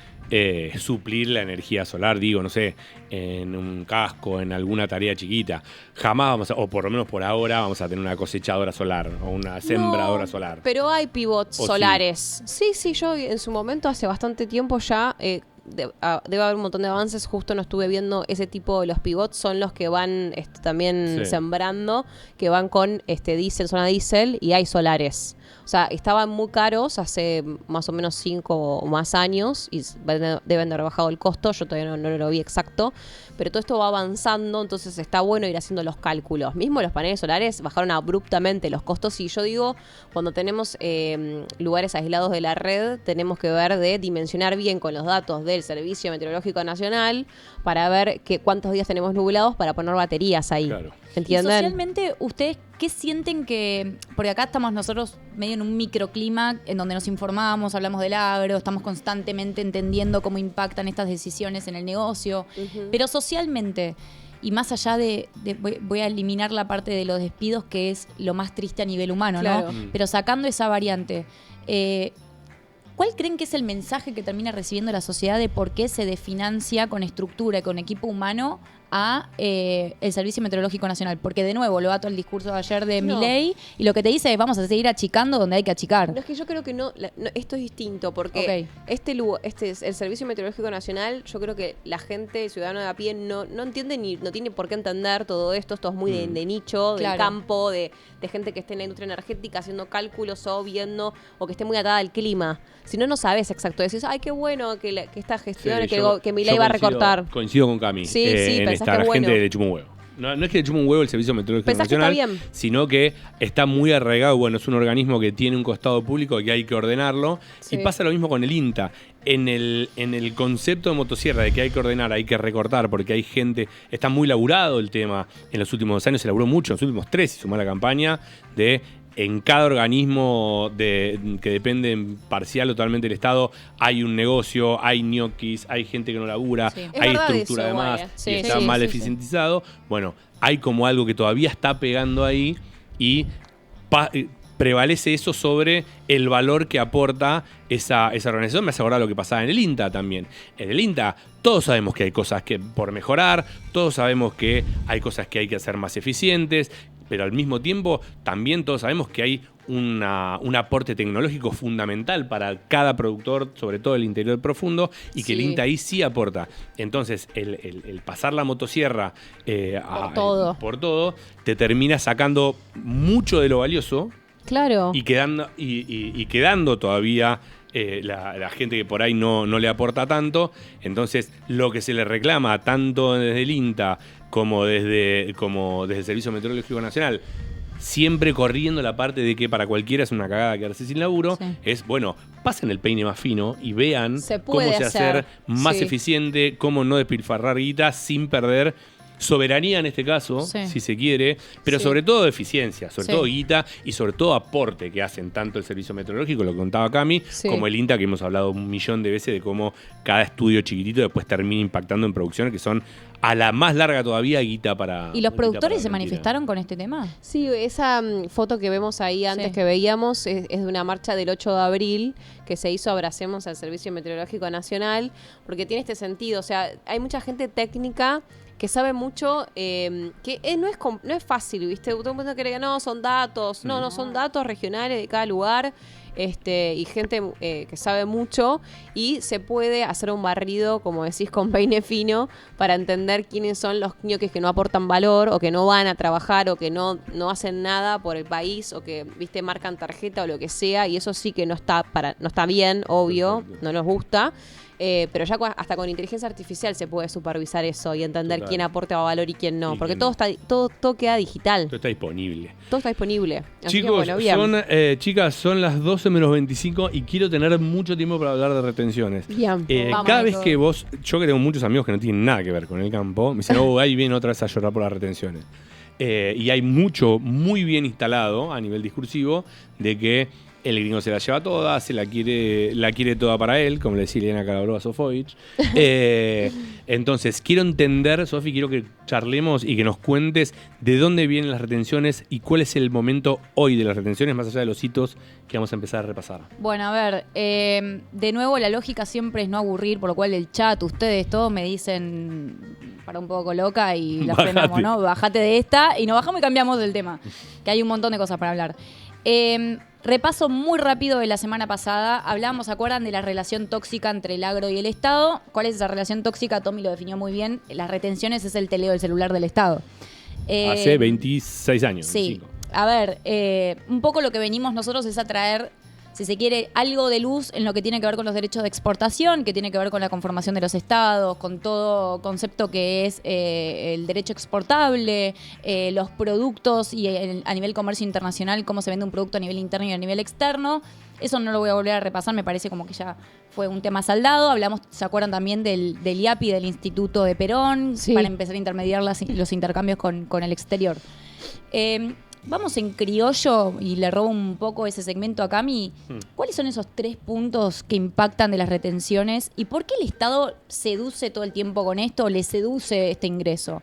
B: suplir la energía solar, digo, no sé, en un casco, en alguna tarea chiquita. Jamás vamos a, o por lo menos por ahora, vamos a tener una cosechadora solar o una sembradora
D: No,
B: solar.
D: Pero hay pivots
B: ¿O
D: solares. Sí, yo en su momento, hace bastante tiempo ya, debe haber un montón de avances. Justo no estuve viendo ese tipo de los pivots, son los que van también
B: Sí.
D: sembrando, que van con diésel, zona diésel, y hay solares. O sea, estaban muy caros hace más o menos 5 o más años y deben de haber bajado el costo. Yo todavía no lo vi exacto. Pero todo esto va avanzando, entonces está bueno ir haciendo los cálculos. Mismo los paneles solares bajaron abruptamente los costos. Y yo digo, cuando tenemos lugares aislados de la red, tenemos que ver de dimensionar bien con los datos del Servicio Meteorológico Nacional para ver cuántos días tenemos nublados para poner baterías ahí.
B: Claro.
C: Y
D: ¿Entienden?
C: socialmente, ¿ustedes qué sienten que...? Porque acá estamos nosotros medio en un microclima en donde nos informamos, hablamos del agro, estamos constantemente entendiendo cómo impactan estas decisiones en el negocio.
D: Ujú.
C: Pero socialmente, y más allá voy a eliminar la parte de los despidos, que es lo más triste a nivel humano,
D: Claro.
C: ¿no? Pero sacando esa variante, ¿cuál creen que es el mensaje que termina recibiendo la sociedad de por qué se desfinancia con estructura y con equipo humano a el Servicio Meteorológico Nacional. Porque de nuevo, lo ato al discurso de ayer de
D: No.
C: Milei, y lo que te dice es vamos a seguir achicando donde hay que achicar.
D: No, es que yo creo que no, esto es distinto, porque este es el Servicio Meteorológico Nacional. Yo creo que la gente, el ciudadano de a pie, no entiende ni no tiene por qué entender todo esto. Esto es muy de nicho,
C: Claro.
D: del campo, de gente que esté en la industria energética haciendo cálculos o viendo, o que esté muy atada al clima. Si no, no sabes exacto. Decís, ay, qué bueno que esta gestión,
B: Sí,
D: que Milei va a recortar.
B: Coincido con Cami.
D: Sí,
B: en
D: pensás
B: esta,
D: que
B: la
D: bueno.
B: gente le chupa un huevo. No es que le chupa un huevo el Servicio Meteorológico
D: Pensás que está
B: Nacional,
D: bien.
B: sino que está muy arraigado. Bueno, es un organismo que tiene un costado público y hay que ordenarlo.
D: Sí.
B: Y pasa lo mismo con el INTA. En el concepto de motosierra, de que hay que ordenar, hay que recortar, porque hay gente, está muy laburado el tema en los últimos 2 años, se laburó mucho, en los últimos 3, si sumás la campaña, de en cada organismo que depende parcial o totalmente del Estado, hay un negocio, hay ñoquis, hay gente que no labura,
C: Sí.
D: Es
B: hay
D: verdad
B: estructura
D: eso,
B: además,
D: Guaya.
B: y
D: Sí,
B: está
D: sí,
B: mal
D: sí,
B: eficientizado. Bueno, hay como algo que todavía está pegando ahí y prevalece eso sobre el valor que aporta esa organización. Me hace acordar lo que pasaba en el INTA también. En el INTA todos sabemos que hay cosas que por mejorar, todos sabemos que hay cosas que hay que hacer más eficientes, pero al mismo tiempo también todos sabemos que hay un aporte tecnológico fundamental para cada productor, sobre todo el interior profundo, y que el
D: Sí.
B: INTA ahí sí aporta. Entonces, el pasar la motosierra por todo, te termina sacando mucho de lo valioso
D: Claro.
B: y quedando todavía la gente que por ahí no le aporta tanto. Entonces, lo que se le reclama tanto desde el INTA como desde el Servicio Meteorológico Nacional, siempre corriendo la parte de que para cualquiera es una cagada quedarse sin laburo,
C: Sí.
B: es, bueno, pasen el peine más fino y vean
D: Se
B: cómo
D: puede
B: se
D: hacer.
B: hacer más
D: Sí.
B: eficiente, cómo no despilfarrar guita sin perder soberanía en este caso,
C: Sí.
B: si se quiere, pero
D: Sí.
B: sobre todo eficiencia, sobre
C: Sí.
B: todo guita y sobre todo aporte que hacen tanto el Servicio Meteorológico, lo contaba Cami,
D: Sí.
B: como el INTA, que hemos hablado 1.000.000 de veces de cómo cada estudio chiquitito después termina impactando en producciones que son a la más larga todavía guita para...
C: ¿Y los
B: guita
C: productores
B: para
C: se
B: Argentina.
C: manifestaron con este tema?
D: Sí, esa foto que vemos ahí antes
C: Sí.
D: que veíamos es de una marcha del 8 de abril que se hizo Abracemos al Servicio Meteorológico Nacional, porque tiene este sentido. O sea, hay mucha gente técnica que sabe mucho, que no es fácil, ¿viste? Todo el mundo cree que no, son datos. No, son datos regionales de cada lugar. Y gente que sabe mucho, y se puede hacer un barrido, como decís, con peine fino, para entender quiénes son los ñoques que no aportan valor, o que no van a trabajar, o que no hacen nada por el país, o que, viste, marcan tarjeta o lo que sea, y eso sí que no está bien, obvio,
B: Perfecto.
D: no nos gusta. Pero ya hasta con inteligencia artificial se puede supervisar eso y entender
B: Total.
D: quién aporta valor y quién no,
B: Y
D: porque
B: quién
D: todo
B: no.
D: está todo queda digital,
B: Esto está disponible.
D: todo está disponible. Así que,
B: Chicos,
D: bueno, bien.
B: chicas, son las 12 menos 25 y quiero tener mucho tiempo para hablar de retenciones.
D: Bien.
C: Vamos,
B: Cada vez
C: Nico.
B: que yo que tengo muchos amigos que no tienen nada que ver con el campo, me dicen, ahí viene otra vez a llorar por las retenciones. Y hay mucho, muy bien instalado a nivel discursivo, de que el gringo se la lleva toda, la quiere toda para él, como le decía Elena Calabró a Sofovich. Entonces, quiero entender, Sofi, quiero que charlemos y que nos cuentes de dónde vienen las retenciones y cuál es el momento hoy de las retenciones, más allá de los hitos que vamos a empezar a repasar.
C: Bueno, a ver, de nuevo la lógica siempre es no aburrir, por lo cual el chat, ustedes todos me dicen para un poco loca y la
B: Bájate.
C: frenamos, ¿no? Bájate de esta y nos bajamos y cambiamos del tema, que hay un montón de cosas para hablar. Repaso muy rápido de la semana pasada. Hablábamos, ¿se acuerdan de la relación tóxica entre el agro y el Estado? ¿Cuál es esa relación tóxica? Tommy lo definió muy bien. Las retenciones es el teleo del celular del Estado.
B: Hace 26 años.
C: Sí.
B: 25.
C: A ver, un poco lo que venimos nosotros es a traer, si se quiere, algo de luz en lo que tiene que ver con los derechos de exportación, que tiene que ver con la conformación de los estados, con todo concepto que es el derecho exportable, los productos y a nivel comercio internacional, cómo se vende un producto a nivel interno y a nivel externo. Eso no lo voy a volver a repasar, me parece como que ya fue un tema saldado. Hablamos, ¿se acuerdan también del IAPI, del Instituto de Perón,
D: Sí.
C: para empezar a intermediar los intercambios con el exterior? Vamos en criollo y le robo un poco ese segmento a Cami. ¿Cuáles son esos 3 puntos que impactan de las retenciones y por qué el Estado seduce todo el tiempo con esto o le seduce este ingreso?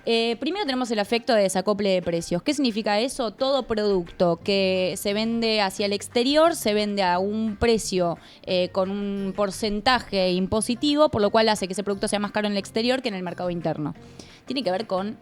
C: Primero tenemos el efecto de desacople de precios. ¿Qué significa eso? Todo producto que se vende hacia el exterior se vende a un precio con un porcentaje impositivo, por lo cual hace que ese producto sea más caro en el exterior que en el mercado interno. tiene que ver con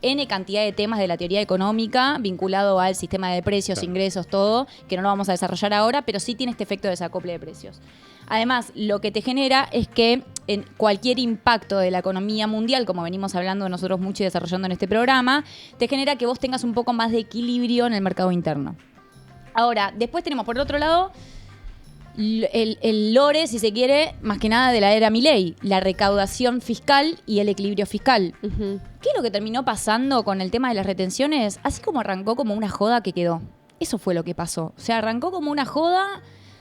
C: N cantidad de temas de la teoría económica vinculado al sistema de precios,
B: Claro.
C: ingresos, todo, que no lo vamos a desarrollar ahora, pero sí tiene este efecto de desacople de precios. Además, lo que te genera es que en cualquier impacto de la economía mundial, como venimos hablando nosotros mucho y desarrollando en este programa, te genera que vos tengas un poco más de equilibrio en el mercado interno. Ahora, después tenemos por el otro lado el lore, si se quiere, más que nada de la era Milei, la recaudación fiscal y el equilibrio fiscal.
D: Ujú.
C: ¿Qué es lo que terminó pasando con el tema de las retenciones? Así como arrancó como una joda que quedó. Eso fue lo que pasó. O sea, arrancó como una joda,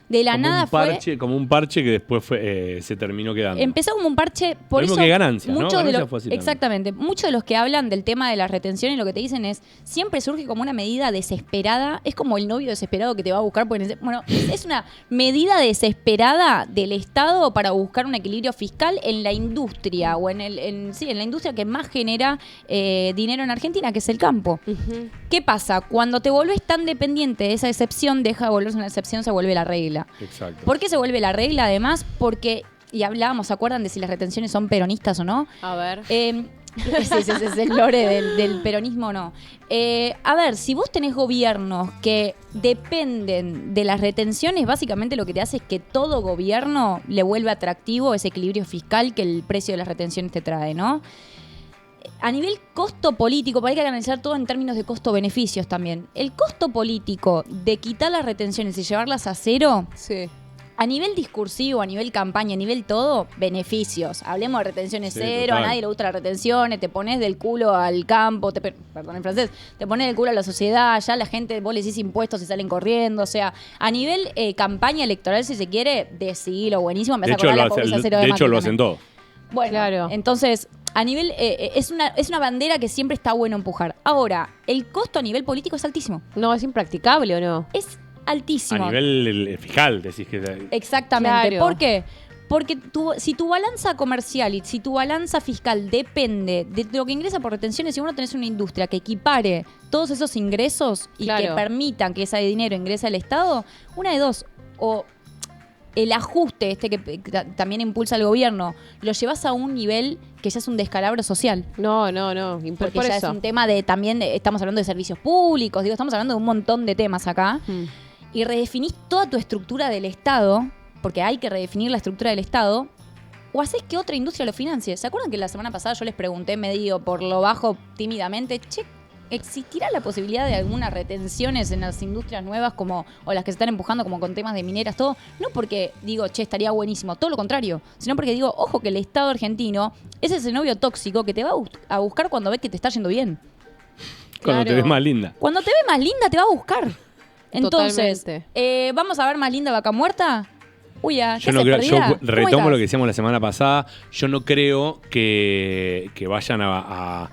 C: de la
B: Como
C: nada
B: un parche, como un parche que después se terminó quedando.
C: empezó como un parche, por
B: Lo mismo
C: eso
B: que ganancia, ¿no?
C: muchos de
B: Ganancia
C: los,
B: fue así también.
C: exactamente, muchos de los que hablan del tema de las retenciones lo que te dicen es, siempre surge como una medida desesperada, es como el novio desesperado que te va a buscar, bueno, es una medida desesperada del Estado para buscar un equilibrio fiscal en la industria o en la industria que más genera dinero en Argentina, que es el campo.
D: Ujú.
C: ¿Qué pasa? Cuando te volvés tan dependiente de esa excepción, deja de volverse una excepción, se vuelve la regla.
B: Exacto.
C: ¿Por qué se vuelve la regla? Además, porque, y hablábamos, ¿se acuerdan de si las retenciones son peronistas o no?
D: A ver.
C: Ese es el lore del peronismo o no. A ver, si vos tenés gobiernos que dependen de las retenciones, básicamente lo que te hace es que todo gobierno le vuelve atractivo ese equilibrio fiscal que el precio de las retenciones te trae, ¿no? A nivel costo político, hay que analizar todo en términos de costo-beneficios también. El costo político de quitar las retenciones y llevarlas a cero,
D: Sí.
C: a nivel discursivo, a nivel campaña, a nivel todo, beneficios. Hablemos de retenciones
B: Sí,
C: cero,
B: total.
C: a nadie le gusta las retenciones, te pones del culo al campo, perdón en francés, te pones del culo a la sociedad, ya la gente, vos le decís impuestos y salen corriendo. O sea, a nivel campaña electoral, si se quiere, decilo, buenísimo,
B: De
C: empezás a
B: hecho,
C: cobrar la pobreza cero de
B: de hecho
C: Macri
B: lo
C: también.
B: hacen todo.
C: Bueno,
D: Claro.
C: entonces, a nivel es una bandera que siempre está bueno empujar. Ahora, el costo a nivel político es altísimo.
D: No, es impracticable, ¿o no?
C: Es
B: A
C: altísimo.
B: nivel fiscal, decís que...
C: Exactamente.
D: Claro.
C: ¿Por qué? Porque si tu balanza comercial y si tu balanza fiscal depende de lo que ingresa por retenciones, si vos no tenés una industria que equipare todos esos ingresos y
D: Claro.
C: que permitan que ese dinero ingrese al Estado, una de dos, o el ajuste que también impulsa el gobierno, lo llevas a un nivel que ya es un descalabro social.
D: No.
C: Porque
D: Por
C: ya
D: eso.
C: es un tema estamos hablando de servicios públicos, estamos hablando de un montón de temas acá.
D: Mm.
C: Y redefinís toda tu estructura del Estado, porque hay que redefinir la estructura del Estado, o haces que otra industria lo financie. ¿Se acuerdan que la semana pasada yo les pregunté medio por lo bajo, tímidamente, che, ¿existirá la posibilidad de algunas retenciones en las industrias nuevas o las que se están empujando como con temas de mineras, todo? No porque digo, che, estaría buenísimo, todo lo contrario, sino porque digo, ojo que el Estado argentino es ese novio tóxico que te va a buscar cuando ve que te está yendo bien.
B: Cuando te
D: Claro.
B: ves más linda.
C: Cuando te ve más linda, te va a buscar. Entonces,
D: Totalmente.
C: ¿vamos a ver más linda Vaca Muerta? Uy, ya,
B: Yo
C: ¿qué
B: no
C: haces,
B: creo, yo
C: perdida? ¿Cómo
B: retomo
C: estás?
B: lo que decíamos la semana pasada. Yo no creo que vayan a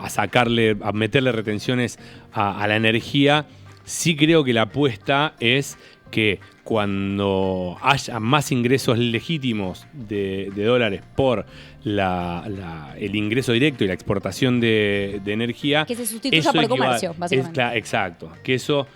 B: sacarle, a meterle retenciones a la energía. Sí creo que la apuesta es que cuando haya más ingresos legítimos de dólares por el ingreso directo y la exportación de energía,
C: Que se sustituya
B: eso
C: por
B: equivale-
C: comercio, básicamente.
B: Exacto, que eso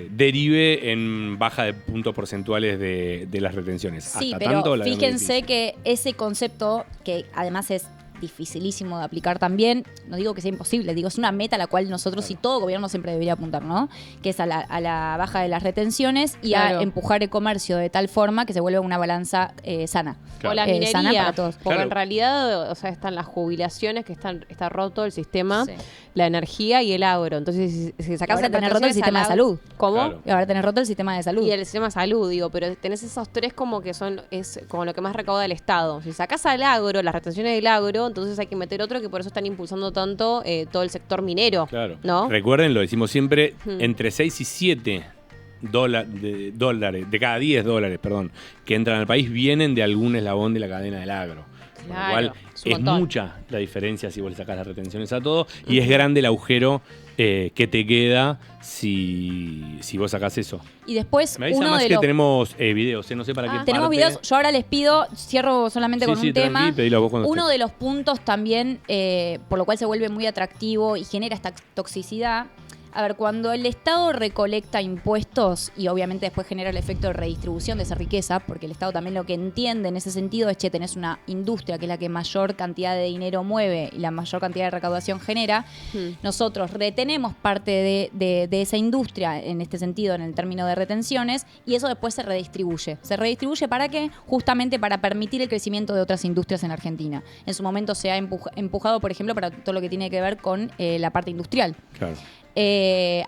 B: derive en baja de puntos porcentuales de las retenciones.
C: Sí,
B: Hasta
C: pero
B: tanto, la veo muy
C: fíjense
B: difícil.
C: que ese concepto, que además es dificilísimo de aplicar también, no digo que sea imposible, digo, es una meta a la cual nosotros y todo gobierno siempre debería apuntar, ¿no? Que es a la baja de las retenciones y
D: Claro.
C: a empujar el comercio de tal forma que se vuelva una balanza sana.
B: Claro.
D: O la
C: Sana
D: minería,
C: para todos.
D: porque
B: Claro.
D: en realidad, o sea, están las jubilaciones, que está roto el sistema,
C: Sí.
D: la energía y el agro. Entonces, si sacás
C: ahora tenés roto el
D: retenciones
C: sistema
D: al
C: de
D: agro-
C: salud.
D: ¿Cómo?
B: Claro.
C: Y ahora tenés roto el sistema de salud.
D: Y el sistema de salud, digo, pero tenés esos tres como que es como lo que más recauda el Estado. Si sacás al agro, las retenciones del agro, entonces hay que meter otro que por eso están impulsando tanto todo el sector minero.
B: Claro.
D: ¿No?
B: Recuerden, lo decimos siempre,
D: Hmm.
B: entre 6 y 7 dólares, de cada 10 dólares, perdón, que entran al país vienen de algún eslabón de la cadena del agro. Con lo
D: Claro,
B: cual
D: es un
B: es
D: montón.
B: mucha la diferencia si vos le sacás las retenciones a todo y es grande el agujero que te queda si vos sacás eso.
C: Y después,
B: Me avisa
C: uno
B: más
C: de
B: que
C: los...
B: tenemos videos, no sé para qué
C: Tenemos
B: parte.
C: videos, yo ahora les pido, cierro solamente
B: Sí,
C: con
B: sí,
C: un tema.
B: tranqui, pedilo vos cuando
C: Uno
B: estés.
C: de los puntos también, por lo cual se vuelve muy atractivo y genera esta toxicidad. A ver, cuando el Estado recolecta impuestos y obviamente después genera el efecto de redistribución de esa riqueza, porque el Estado también lo que entiende en ese sentido es, che, tenés una industria que es la que mayor cantidad de dinero mueve y la mayor cantidad de recaudación genera, nosotros retenemos parte de esa industria en este sentido, en el término de retenciones, y eso después se redistribuye. ¿Se redistribuye para qué? Justamente para permitir el crecimiento de otras industrias en Argentina. En su momento se ha empujado, por ejemplo, para todo lo que tiene que ver con la parte industrial.
B: Claro.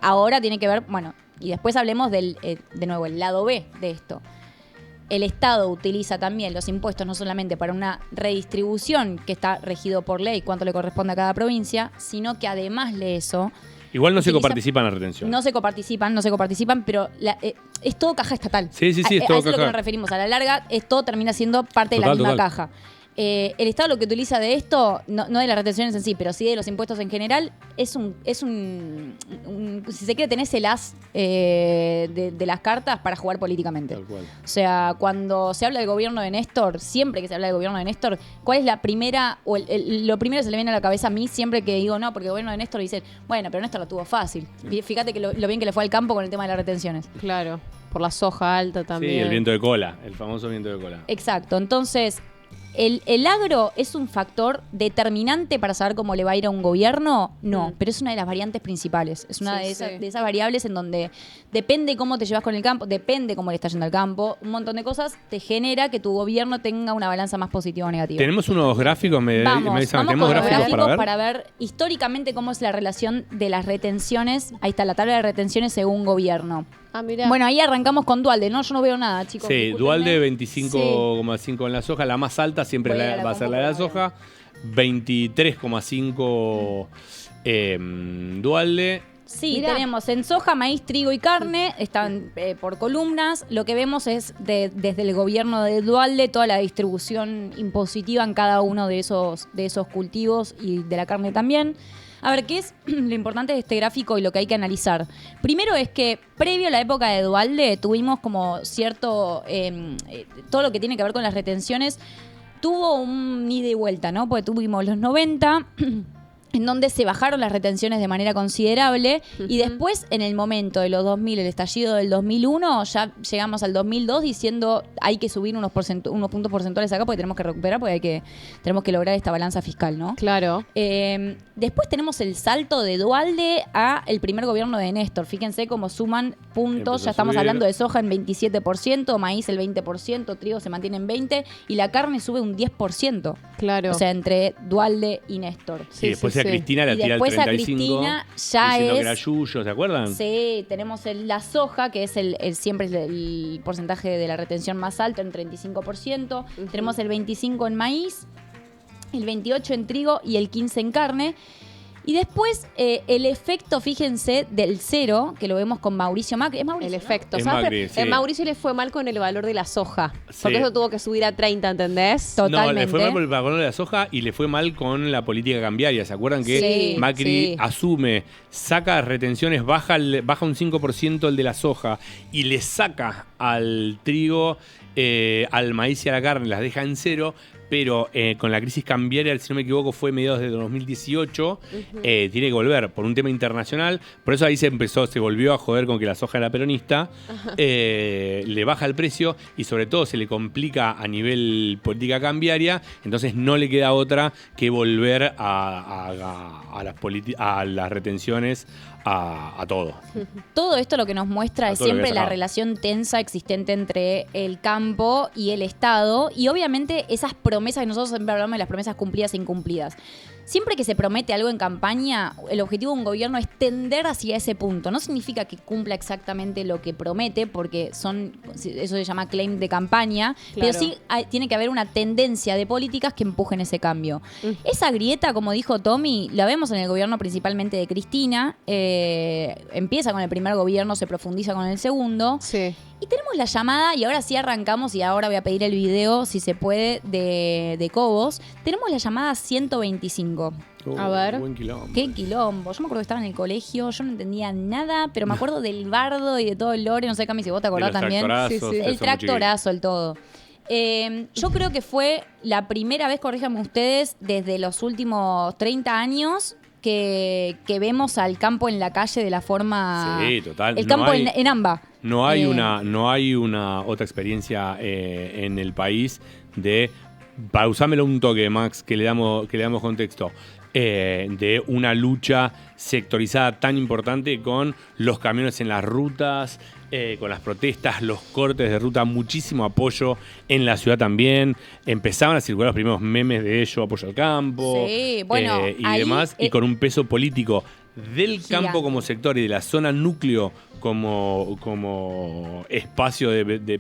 C: Ahora tiene que ver, bueno, y después hablemos del, de nuevo, el lado B de esto. El Estado utiliza también los impuestos no solamente para una redistribución que está regido por ley, cuánto le corresponde a cada provincia, sino que además de eso...
B: Igual no se
C: utiliza-
B: coparticipa en la retención.
C: No se coparticipan, pero es todo caja estatal.
B: Sí, es todo
C: a eso es lo que
B: caja.
C: nos referimos. A la larga, todo termina siendo parte de la
B: Total,
C: misma
B: total.
C: caja. El Estado lo que utiliza de esto, no de las retenciones en sí, pero sí de los impuestos en general, es un si se quiere, tenés el as de las cartas para jugar políticamente.
B: Tal cual.
C: O sea, cuando se habla del gobierno de Néstor, siempre que se habla del gobierno de Néstor, ¿cuál es la primera, o lo primero que se le viene a la cabeza a mí siempre que digo no? Porque el gobierno de Néstor dicen, bueno, pero Néstor lo tuvo fácil. Fíjate que lo bien que le fue al campo con el tema de las retenciones.
D: Claro, por la soja alta también.
B: Sí, el viento de cola, el famoso viento de cola.
C: Exacto, entonces... ¿El agro es un factor determinante para saber cómo le va a ir a un gobierno? No, pero es una de las variantes principales. Es una
D: Sí,
C: de esas variables en donde depende cómo te llevas con el campo, depende cómo le está yendo al campo, un montón de cosas te genera que tu gobierno tenga una balanza más positiva o negativa.
B: Tenemos unos gráficos, me avisan,
C: Vamos
B: ¿tenemos
C: con los
B: gráficos para ver?
C: históricamente cómo es la relación de las retenciones. Ahí está la tabla de retenciones según gobierno.
D: Ah, mira.
C: Bueno, ahí arrancamos con Dualde, ¿no? Yo no veo nada, chicos.
B: Sí,
C: discúlpenme.
B: Dualde 25,5 en la soja, la más alta siempre
C: Voy a ir a la
B: va a ser la de la
C: compu
B: soja, 23,5 Dualde.
C: Sí,
D: Mirá.
C: tenemos en soja, maíz, trigo y carne, están por columnas. Lo que vemos es desde el gobierno de Dualde toda la distribución impositiva en cada uno de esos cultivos y de la carne también. A ver, ¿qué es lo importante de este gráfico y lo que hay que analizar? Primero es que previo a la época de Dualde tuvimos como cierto, todo lo que tiene que ver con las retenciones, tuvo un ida y vuelta, ¿no? Porque tuvimos los 90... en donde se bajaron las retenciones de manera considerable y después en el momento de los 2000, el estallido del 2001, ya llegamos al 2002 diciendo hay que subir unos puntos porcentuales acá porque tenemos que recuperar, porque tenemos que lograr esta balanza fiscal, ¿no?
D: Claro.
C: Después tenemos el salto de Dualde a el primer gobierno de Néstor. Fíjense cómo suman puntos,
B: Empezó
C: ya
B: a
C: estamos
B: subir.
C: hablando de soja en 27%, maíz el 20%, trigo se mantiene en 20% y la carne sube un 10%.
D: Claro.
C: O sea, entre Dualde y Néstor.
B: Y después a Cristina la
C: Y
B: tira el
C: después a
B: 35,
C: Cristina ya
B: diciendo que
C: es-
B: era Yuyo, ¿se acuerdan?
C: Sí, tenemos la soja, que es siempre el porcentaje de la retención más alto, en 35%. Tenemos el 25% en maíz, el 28% en trigo y el 15% en carne. Y después el efecto, fíjense, del cero, que lo vemos con Mauricio Macri. ¿Es Mauricio,
D: El
C: no?
D: efecto.
B: Es
D: ¿Sabes?
B: Macri, sí.
D: Mauricio le fue mal con el valor de la soja.
B: Sí.
D: Porque eso tuvo que subir a 30, ¿entendés?
C: Totalmente.
B: No, le fue mal por el valor de la soja y le fue mal con la política cambiaria. ¿Se acuerdan que
C: Sí,
B: Macri
D: sí.
B: asume, saca retenciones, baja un 5% el de la soja y le saca al trigo, al maíz y a la carne, las deja en cero? Pero con la crisis cambiaria, si no me equivoco, fue mediados de 2018, tiene que volver por un tema internacional. Por eso ahí se volvió a joder con que la soja era peronista. Le baja el precio y sobre todo se le complica a nivel política cambiaria. Entonces no le queda otra que volver a las retenciones, a todo.
C: Todo esto lo que nos muestra
B: A
C: es
B: todo lo que
C: siempre
B: ha
C: la
B: sacado.
C: relación tensa existente entre el campo y el Estado y obviamente esas promesas, que nosotros siempre hablamos de las promesas cumplidas e incumplidas. Siempre que se promete algo en campaña, el objetivo de un gobierno es tender hacia ese punto. No significa que cumpla exactamente lo que promete, porque eso se llama claim de campaña, pero
D: Claro.
C: sí tiene que haber una tendencia de políticas que empujen ese cambio. Esa grieta, como dijo Tommy, la vemos en el gobierno principalmente de Cristina. Empieza con el primer gobierno, se profundiza con el segundo.
D: Sí.
C: Y tenemos la llamada, y ahora sí arrancamos, y ahora voy a pedir el video, si se puede, de Cobos. Tenemos la llamada 125.
D: A ver.
B: Buen quilombo.
C: Qué quilombo. Yo me acuerdo que estaba en el colegio, yo no entendía nada, pero me acuerdo del bardo y de todo el lore. No sé, Cami, si vos te
B: De
C: acordás
B: los
C: también.
B: tractorazos,
D: Sí, sí.
B: eso
C: El
B: muy
C: tractorazo, el todo. Yo creo que fue la primera vez, corríjanme ustedes, desde los últimos 30 años que vemos al campo en la calle de la forma...
B: Sí, total.
C: El campo en AMBA.
B: No hay una otra experiencia en el país de, pausámelo un toque, Max, que le damos contexto, de una lucha sectorizada tan importante con los camiones en las rutas, con las protestas, los cortes de ruta, muchísimo apoyo en la ciudad también. Empezaban a circular los primeros memes de ello, apoyo al campo,
C: Sí, bueno,
B: y
C: ahí,
B: demás, y con un peso político del
C: gigante.
B: campo como sector y de la zona núcleo como espacio de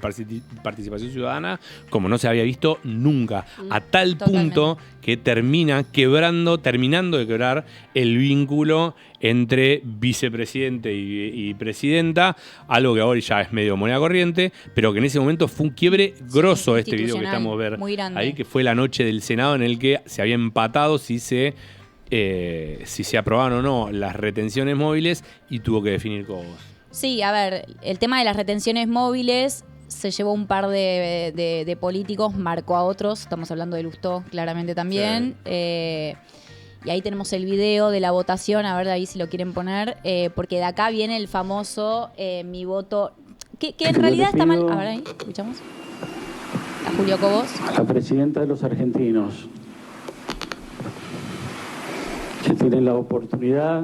B: participación ciudadana, como no se había visto nunca, a tal
C: Totalmente.
B: punto que terminando de quebrar el vínculo entre vicepresidente y presidenta, algo que ahora ya es medio moneda corriente, pero que en ese momento fue un quiebre grosso, este video que
C: institucional,
B: estamos ver
C: muy grande.
B: ahí, que fue la noche del Senado en el que se había empatado si se aprobaban o no las retenciones móviles y tuvo que definir Cobos.
C: Sí, a ver, el tema de las retenciones móviles se llevó un par de políticos, marcó a otros, estamos hablando de Lustó claramente también, y ahí tenemos el video de la votación, a ver ahí si lo quieren poner, porque de acá viene el famoso mi voto, que en realidad está mal. A ver ahí, escuchamos. A Julio Cobos.
E: La presidenta de los argentinos, que tienen la oportunidad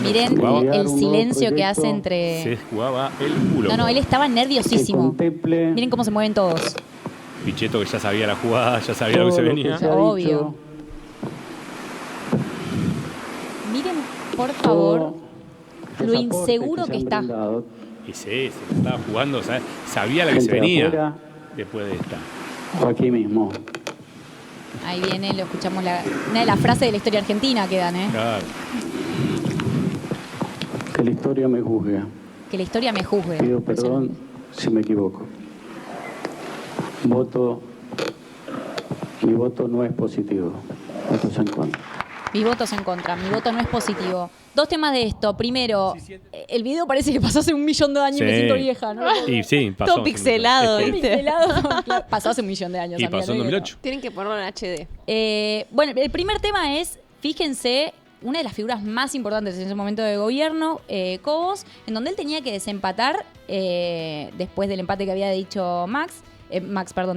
C: Miren
B: Jugaba-
C: el silencio que
E: proyecto.
C: hace entre...
B: Se jugaba el culo.
C: No, él estaba
E: que
C: nerviosísimo.
E: contemple
C: Miren cómo se mueven todos.
B: Pichetto, que ya sabía la jugada, ya sabía lo que
E: todo
B: se
E: lo
B: venía.
E: que se ha
C: Obvio.
E: dicho,
C: Miren, por
E: todo
C: favor,
E: los
C: lo
E: aportes
C: inseguro
E: se
C: que
E: han
C: está.
E: brindado.
B: Y sí, se lo estaba jugando, sabía la que se
E: Gente de
B: venía
E: afuera.
B: después de esta.
E: O aquí mismo.
C: Ahí viene, lo escuchamos, una de las frases de la historia argentina que dan, ¿eh?
B: Claro.
E: Que la historia me juzgue.
C: Que la historia me juzgue.
E: Pido perdón si me equivoco. Mi voto no es positivo. Votos en contra.
C: Mis votos en contra, mi voto no es positivo. Dos temas de esto. Primero, el video parece que pasó hace 1.000.000 de años y me
B: Sí.
C: siento vieja, ¿no?
B: Y sí, pasó.
D: Todo pixelado,
B: Es que-
D: ¿viste?
C: Pixelado. Claro, pasó hace 1.000.000 de años.
B: Y
C: amiga,
B: pasó en
C: no digas
B: 2008.
D: Tienen que ponerlo en HD.
C: Bueno, el primer tema es, fíjense, una de las figuras más importantes en ese momento de gobierno, Cobos, en donde él tenía que desempatar después del empate que había dicho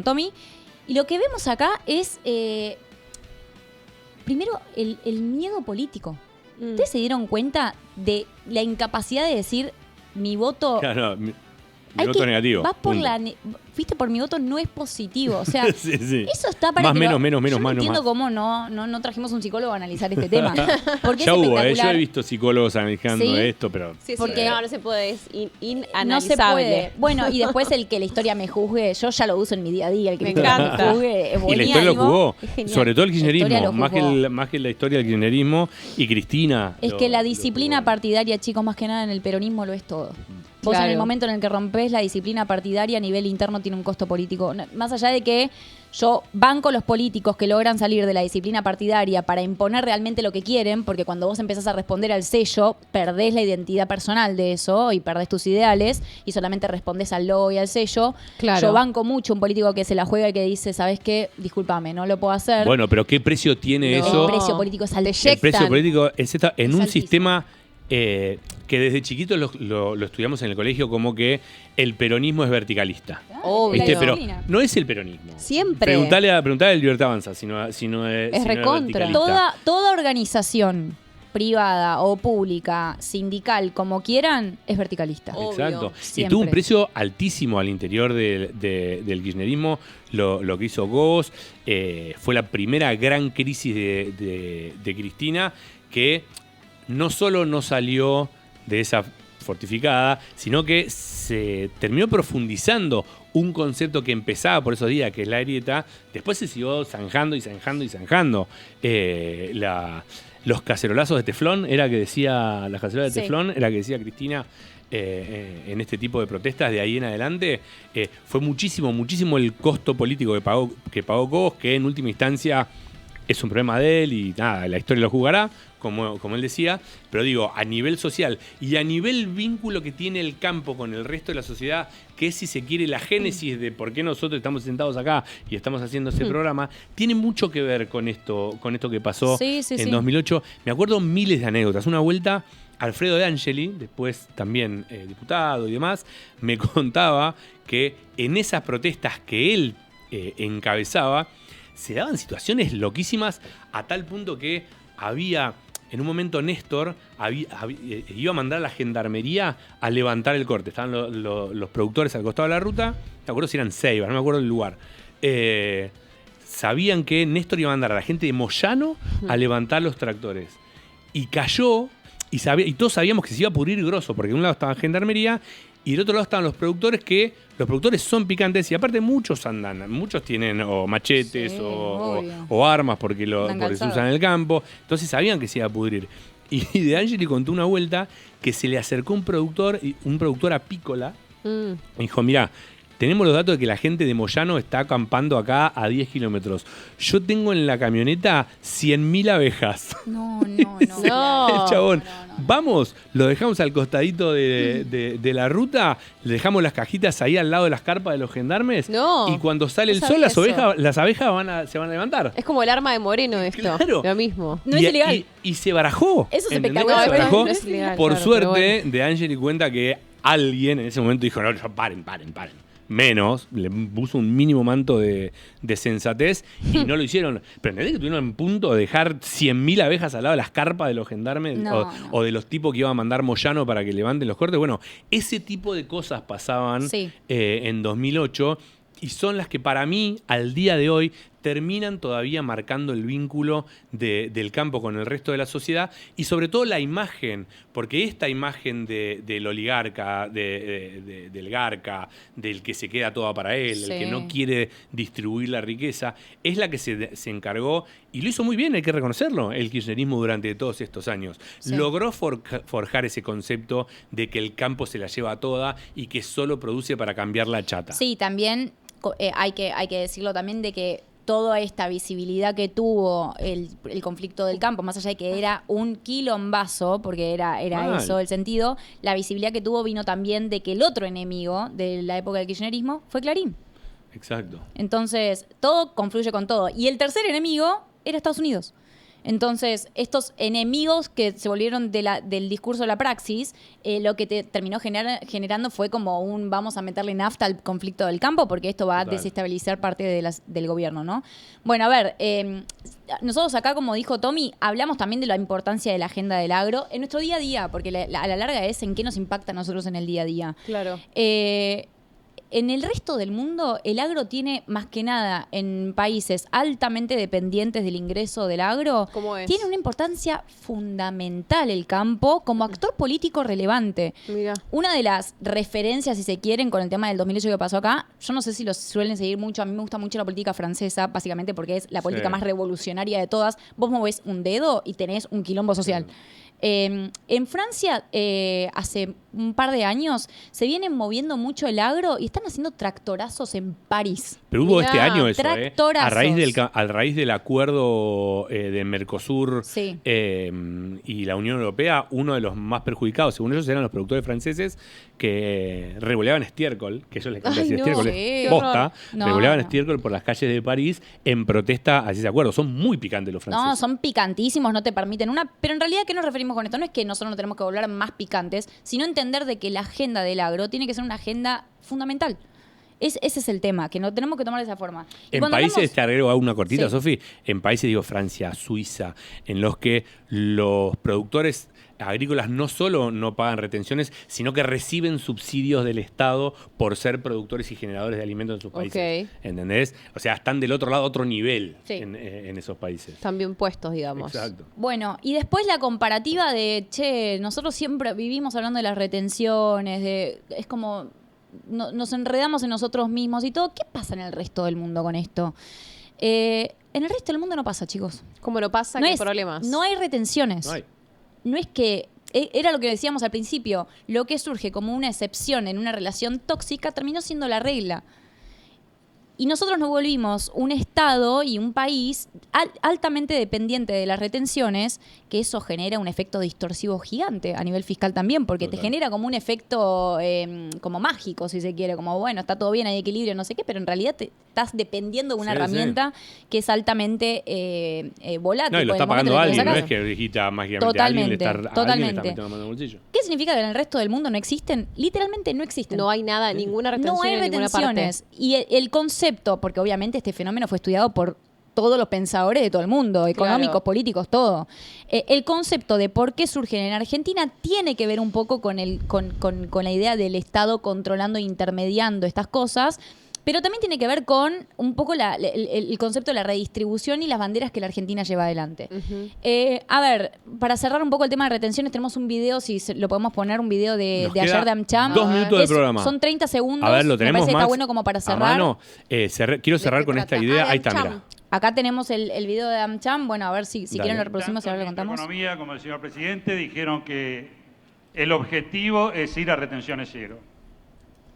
C: Tommy. Y lo que vemos acá es, primero, el miedo político. ¿Ustedes se dieron cuenta de la incapacidad de decir mi voto...
B: Claro, mi
C: hay
B: voto
C: que-
B: negativo.
C: Vas por
B: punto.
C: fuiste por mi voto no es positivo. O sea,
B: Sí, sí.
C: eso está para
B: Más,
C: que
B: menos,
C: lo-
B: menos,
C: yo
B: menos,
C: no
B: más,
C: entiendo
B: más.
C: cómo no trajimos un psicólogo a analizar este tema. Porque
B: Ya
C: es
B: hubo, yo
C: espectacular.
B: he visto psicólogos analizando
C: ¿Sí?
B: esto, pero
D: Sí,
C: Porque-
D: no se puede, es
C: No se
D: inanalizable.
C: puede. Bueno, y después el que la historia me juzgue, yo ya lo uso en mi día a día. El que
D: Me
C: la historia
D: encanta.
C: me juzgue es
B: y la historia lo
C: buenísimo.
B: jugó,
D: Es genial.
B: sobre todo el
C: La historia
B: kirchnerismo,
C: lo jugó.
B: más que la historia del kirchnerismo y Cristina.
C: Es que la disciplina partidaria, chicos, más que nada en el peronismo lo es todo. Vos en el
D: Claro.
C: momento en el que rompés la disciplina partidaria a nivel interno tiene un costo político. Más allá de que yo banco los políticos que logran salir de la disciplina partidaria para imponer realmente lo que quieren, porque cuando vos empezás a responder al sello, perdés la identidad personal de eso y perdés tus ideales y solamente respondés al logo y al sello.
D: Claro.
C: Yo banco mucho un político que se la juega y que dice, ¿sabes qué? Discúlpame, no lo puedo hacer.
B: Bueno, pero ¿qué precio tiene
D: No.
B: eso?
C: El precio político es
D: Te
C: altísimo.
B: El precio
D: inyectan.
B: político es esta, en
C: Es
B: un
C: altísimo.
B: sistema que desde chiquitos lo estudiamos en el colegio como que el peronismo es verticalista.
D: Obvio.
B: ¿Viste? Pero
C: disciplina.
B: no es el peronismo.
D: Siempre.
B: Preguntale a Libertad Avanza si no es
D: recontra.
B: verticalista.
C: Toda organización privada o pública, sindical, como quieran, es verticalista.
D: Obvio.
B: Exacto. Y
C: Siempre.
B: tuvo un precio altísimo al interior del kirchnerismo, lo que hizo Cobos. Fue la primera gran crisis de Cristina, que no solo no salió de esa fortificada, sino que se terminó profundizando un concepto que empezaba por esos días, que es la grieta. Después se siguió zanjando y zanjando y zanjando. Los cacerolazos de teflón, las cacerolas de
C: Sí.
B: teflón, era que decía Cristina en este tipo de protestas de ahí en adelante. Fue muchísimo el costo político que pagó Cobos, que en última instancia es un problema de él y nada, la historia lo jugará, como él decía, pero digo, a nivel social y a nivel vínculo que tiene el campo con el resto de la sociedad, que es, si se quiere, la génesis de por qué nosotros estamos sentados acá y estamos haciendo este programa, tiene mucho que ver con esto que pasó en 2008. Me acuerdo miles de anécdotas. Una vuelta, Alfredo De Angeli, después también diputado y demás, me contaba que en esas protestas que él encabezaba, se daban situaciones loquísimas a tal punto que había, en un momento Néstor iba a mandar a la gendarmería a levantar el corte. Estaban los productores al costado de la ruta, no me acuerdo si eran Ceiba, no me acuerdo el lugar. Sabían que Néstor iba a mandar a la gente de Moyano a levantar los tractores. Y cayó, y todos sabíamos que se iba a pudrir grosso, porque de un lado estaba la gendarmería y del otro lado estaban los productores, que los productores son picantes y aparte muchos tienen o machetes o armas porque se usan en el campo, entonces sabían que se iba a pudrir. Y De Angeli contó una vuelta que se le acercó un productor apícola y dijo, mirá, tenemos los datos de que la gente de Moyano está acampando acá a 10 kilómetros. Yo tengo en la camioneta 100.000 abejas.
C: No.
B: El chabón, vamos, lo dejamos al costadito de la ruta, le dejamos las cajitas ahí al lado de las carpas de los gendarmes y cuando sale el sol las abejas se van a levantar.
D: Es como el arma de Moreno esto,
B: claro.
D: Lo mismo.
C: No es ilegal.
B: Y se barajó.
C: Eso es
B: ¿entendés?
C: espectacular.
B: Se barajó.
D: No es ilegal,
B: Por
D: claro,
B: suerte, De Angeli cuenta que alguien en ese momento dijo, no, paren. Menos, le puso un mínimo manto de sensatez y no lo hicieron. Pero ¿entendés que estuvieron en punto de dejar 100.000 abejas al lado de las carpas de los gendarmes o de los tipos que iba a mandar Moyano para que levanten los cortes? Bueno, ese tipo de cosas pasaban en 2008 y son las que para mí, al día de hoy, terminan todavía marcando el vínculo del campo con el resto de la sociedad y sobre todo la imagen, porque esta imagen del oligarca, del garca, del que se queda toda para él, el que no quiere distribuir la riqueza, es la que se encargó, y lo hizo muy bien, hay que reconocerlo, el kirchnerismo durante todos estos años. Sí. Logró forjar ese concepto de que el campo se la lleva toda y que solo produce para cambiar la chata.
C: Sí, también hay que decirlo también de que toda esta visibilidad que tuvo el conflicto del campo, más allá de que era un quilombazo, porque era eso el sentido, la visibilidad que tuvo vino también de que el otro enemigo de la época del kirchnerismo fue Clarín.
B: Exacto.
C: Entonces, todo confluye con todo. Y el tercer enemigo era Estados Unidos. Entonces, estos enemigos que se volvieron del discurso de la praxis, lo que te terminó generando fue como vamos a meterle nafta al conflicto del campo, porque esto va a desestabilizar parte del gobierno, ¿no? Bueno, a ver, nosotros acá, como dijo Tommy, hablamos también de la importancia de la agenda del agro en nuestro día a día, porque a la larga es en qué nos impacta a nosotros en el día a día.
D: Claro.
C: En el resto del mundo, el agro tiene, más que nada, en países altamente dependientes del ingreso del agro, tiene una importancia fundamental el campo como actor político relevante.
D: Mira.
C: Una de las referencias, si se quieren, con el tema del 2008 que pasó acá, yo no sé si los suelen seguir mucho, a mí me gusta mucho la política francesa, básicamente porque es la política más revolucionaria de todas. Vos movés un dedo y tenés un quilombo social. En Francia, hace un par de años, se vienen moviendo mucho el agro y están haciendo tractorazos en París.
B: Pero hubo este año eso,
C: tractorazos.
B: A raíz del acuerdo de Mercosur y la Unión Europea, uno de los más perjudicados, según ellos, eran los productores franceses que revoleaban estiércol, que ellos les encanta decir estiércol, posta, revoleaban estiércol por las calles de París en protesta a ese acuerdo. Son muy picantes los franceses.
C: No, son picantísimos, no te permiten una. Pero en realidad, ¿qué nos referimos con esto? No es que nosotros nos tenemos que volver más picantes, sino entender de que la agenda del agro tiene que ser una agenda fundamental. Ese es el tema, que no tenemos que tomar de esa forma. Y
B: en países, te agrego una cortita, Sofi, en países, digo, Francia, Suiza, en los que los productores agrícolas no solo no pagan retenciones, sino que reciben subsidios del Estado por ser productores y generadores de alimentos en sus países. ¿Entendés? O sea, están del otro lado, otro nivel en esos países.
D: Están bien puestos, digamos.
B: Exacto.
C: Bueno, y después la comparativa de, nosotros siempre vivimos hablando de las retenciones, es como nos enredamos en nosotros mismos y todo. ¿Qué pasa en el resto del mundo con esto? En el resto del mundo no pasa, chicos.
D: ¿Cómo no pasa? ¿Qué problemas?
C: No hay retenciones. No es que, era lo que decíamos al principio, lo que surge como una excepción en una relación tóxica terminó siendo la regla. Y nosotros nos volvimos un Estado y un país altamente dependiente de las retenciones, que eso genera un efecto distorsivo gigante a nivel fiscal también, porque te genera como un efecto como mágico, si se quiere, como bueno, está todo bien, hay equilibrio, no sé qué, pero en realidad te estás dependiendo de una herramienta que es altamente volátil.
B: No, y lo está
C: por el momento
B: pagando
C: en el que
B: alguien, no
C: lo
B: es
C: sacas.
B: que digita mágicamente a alguien le está, alguien le está metiendo la mano en el bolsillo.
C: ¿Qué significa que en el resto del mundo no existen? Literalmente no existen.
D: No hay nada, ninguna retención
C: No hay
D: en ninguna parte.
C: retenciones. Y el concepto, porque obviamente este fenómeno fue estudiado por todos los pensadores de todo el mundo, económicos,
D: Claro.
C: políticos, todo. El concepto de por qué surgen en Argentina tiene que ver un poco con la idea del Estado controlando e intermediando estas cosas, pero también tiene que ver con un poco el concepto de la redistribución y las banderas que la Argentina lleva adelante. A ver, para cerrar un poco el tema de retenciones, tenemos un video, si lo podemos poner, un video de
B: Nos queda
C: ayer de AmCham.
B: 2 minutos de programa.
C: Son 30 segundos.
B: A ver, lo
C: Me
B: tenemos
C: parece que
B: más
C: está bueno como para
B: a
C: cerrar.
B: mano. Quiero cerrar
D: qué
B: con esta
D: trata?
B: idea.
D: Ah, de
B: Ahí está,
D: AmCham.
B: mira.
C: Acá tenemos el video de AmCham. Bueno, a ver si
B: Dale.
C: quieren lo reproducimos y ahora le
F: Tanto el
C: contamos.
F: ministro de Economía como el señor presidente dijeron que el objetivo es ir a retenciones cero.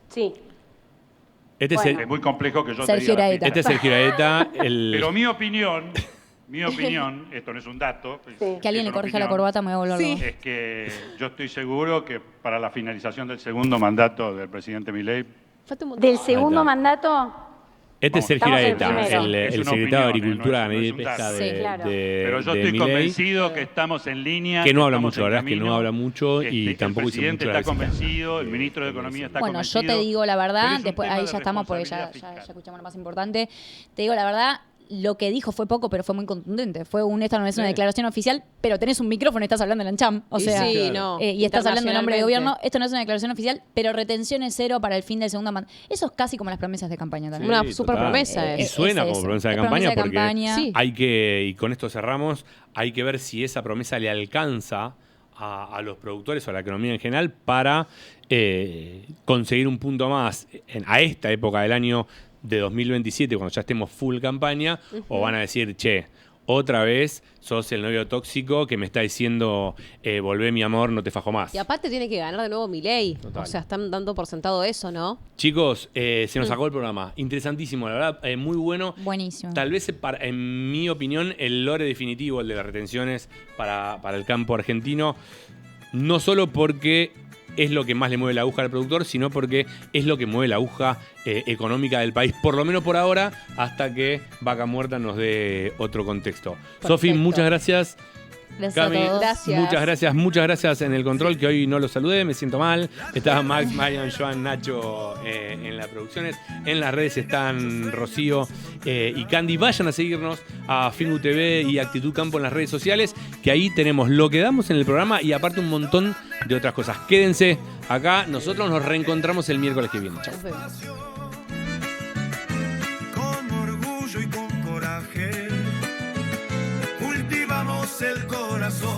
G: Sí.
B: Este
G: Bueno.
B: es
F: Es muy complejo que yo
C: Sergio
F: te diga la
C: Iraeta.
F: fecha.
B: este es Sergio Iraeta.
F: Pero mi opinión, esto no es un dato.
C: Que alguien le corrija la corbata, me voy a volver loco.
F: Es que yo estoy seguro que para la finalización del segundo mandato del presidente Milei,
D: Falta un montón.
G: Del segundo
B: está.
G: mandato,
B: Este es Sergio
G: Estamos en el
B: Iraeta,
G: primero.
B: el
F: Es una
B: secretario de
F: opinión,
B: Agricultura,
F: no es
B: Ganadería y
F: un
B: Pesca
F: dato.
B: de,
G: Sí, claro.
F: pero yo
B: de
F: estoy
B: Milei.
F: convencido que estamos en línea.
B: Que no habla
F: estamos
B: mucho,
F: en
B: la verdad es que no
F: camino,
B: habla mucho y
F: que
B: tampoco
F: el
B: hizo
F: presidente
B: mucho la
F: está
B: visita.
F: convencido, el ministro de Economía está
C: Bueno,
F: convencido.
C: yo te digo la
F: pero
C: verdad,
F: es un
C: después
F: tema
C: ahí
F: de
C: ya estamos porque ya
F: responsabilidad fiscal.
C: escuchamos lo más importante. Te digo la verdad, lo que dijo fue poco, pero fue muy contundente. Esta no es una declaración oficial, pero tenés un micrófono y estás hablando en AmCham. O
D: Y
C: sea,
D: sí, no,
C: y estás hablando en nombre del
D: internacionalmente.
C: gobierno. Esto no es una declaración oficial, pero retenciones cero para el fin del segundo mandato. Eso es casi como las promesas de campaña también.
D: Una
B: Sí,
D: super
B: total.
D: promesa
B: Y
D: es.
B: suena
C: Es
B: como
C: eso.
B: promesa de
C: Es
B: campaña
C: promesa de
B: porque
C: campaña.
D: Sí.
B: hay que, y con esto cerramos, hay que ver si esa promesa le alcanza a los productores o a la economía en general para conseguir un punto más a esta época del año de 2027, cuando ya estemos full campaña, o van a decir, che, otra vez sos el novio tóxico que me está diciendo, volvé mi amor, no te fajo más.
D: Y aparte tiene que ganar de nuevo Milei.
B: Total.
D: O sea, están dando por sentado eso, ¿no?
B: Chicos, se nos acabó el programa. Interesantísimo, la verdad, muy bueno.
C: Buenísimo.
B: Tal vez, en mi opinión, el lore definitivo, el de las retenciones para el campo argentino, no solo porque es lo que más le mueve la aguja al productor, sino porque es lo que mueve la aguja económica del país, por lo menos por ahora, hasta que Vaca Muerta nos dé otro contexto. Sofi, muchas gracias.
C: Gracias
B: Cami,
C: a todos.
D: Gracias.
B: muchas gracias en el control, que hoy no lo saludé, me siento mal. Está Max, Marian, Joan, Nacho en las producciones. En las redes están Rocío y Candy. Vayan a seguirnos a Fingu TV y Actitud Campo en las redes sociales, que ahí tenemos lo que damos en el programa y aparte un montón de otras cosas. Quédense acá, nosotros nos reencontramos el miércoles que viene. Chau.
D: Nos vemos.
A: Con orgullo y con coraje cultivamos el corazón.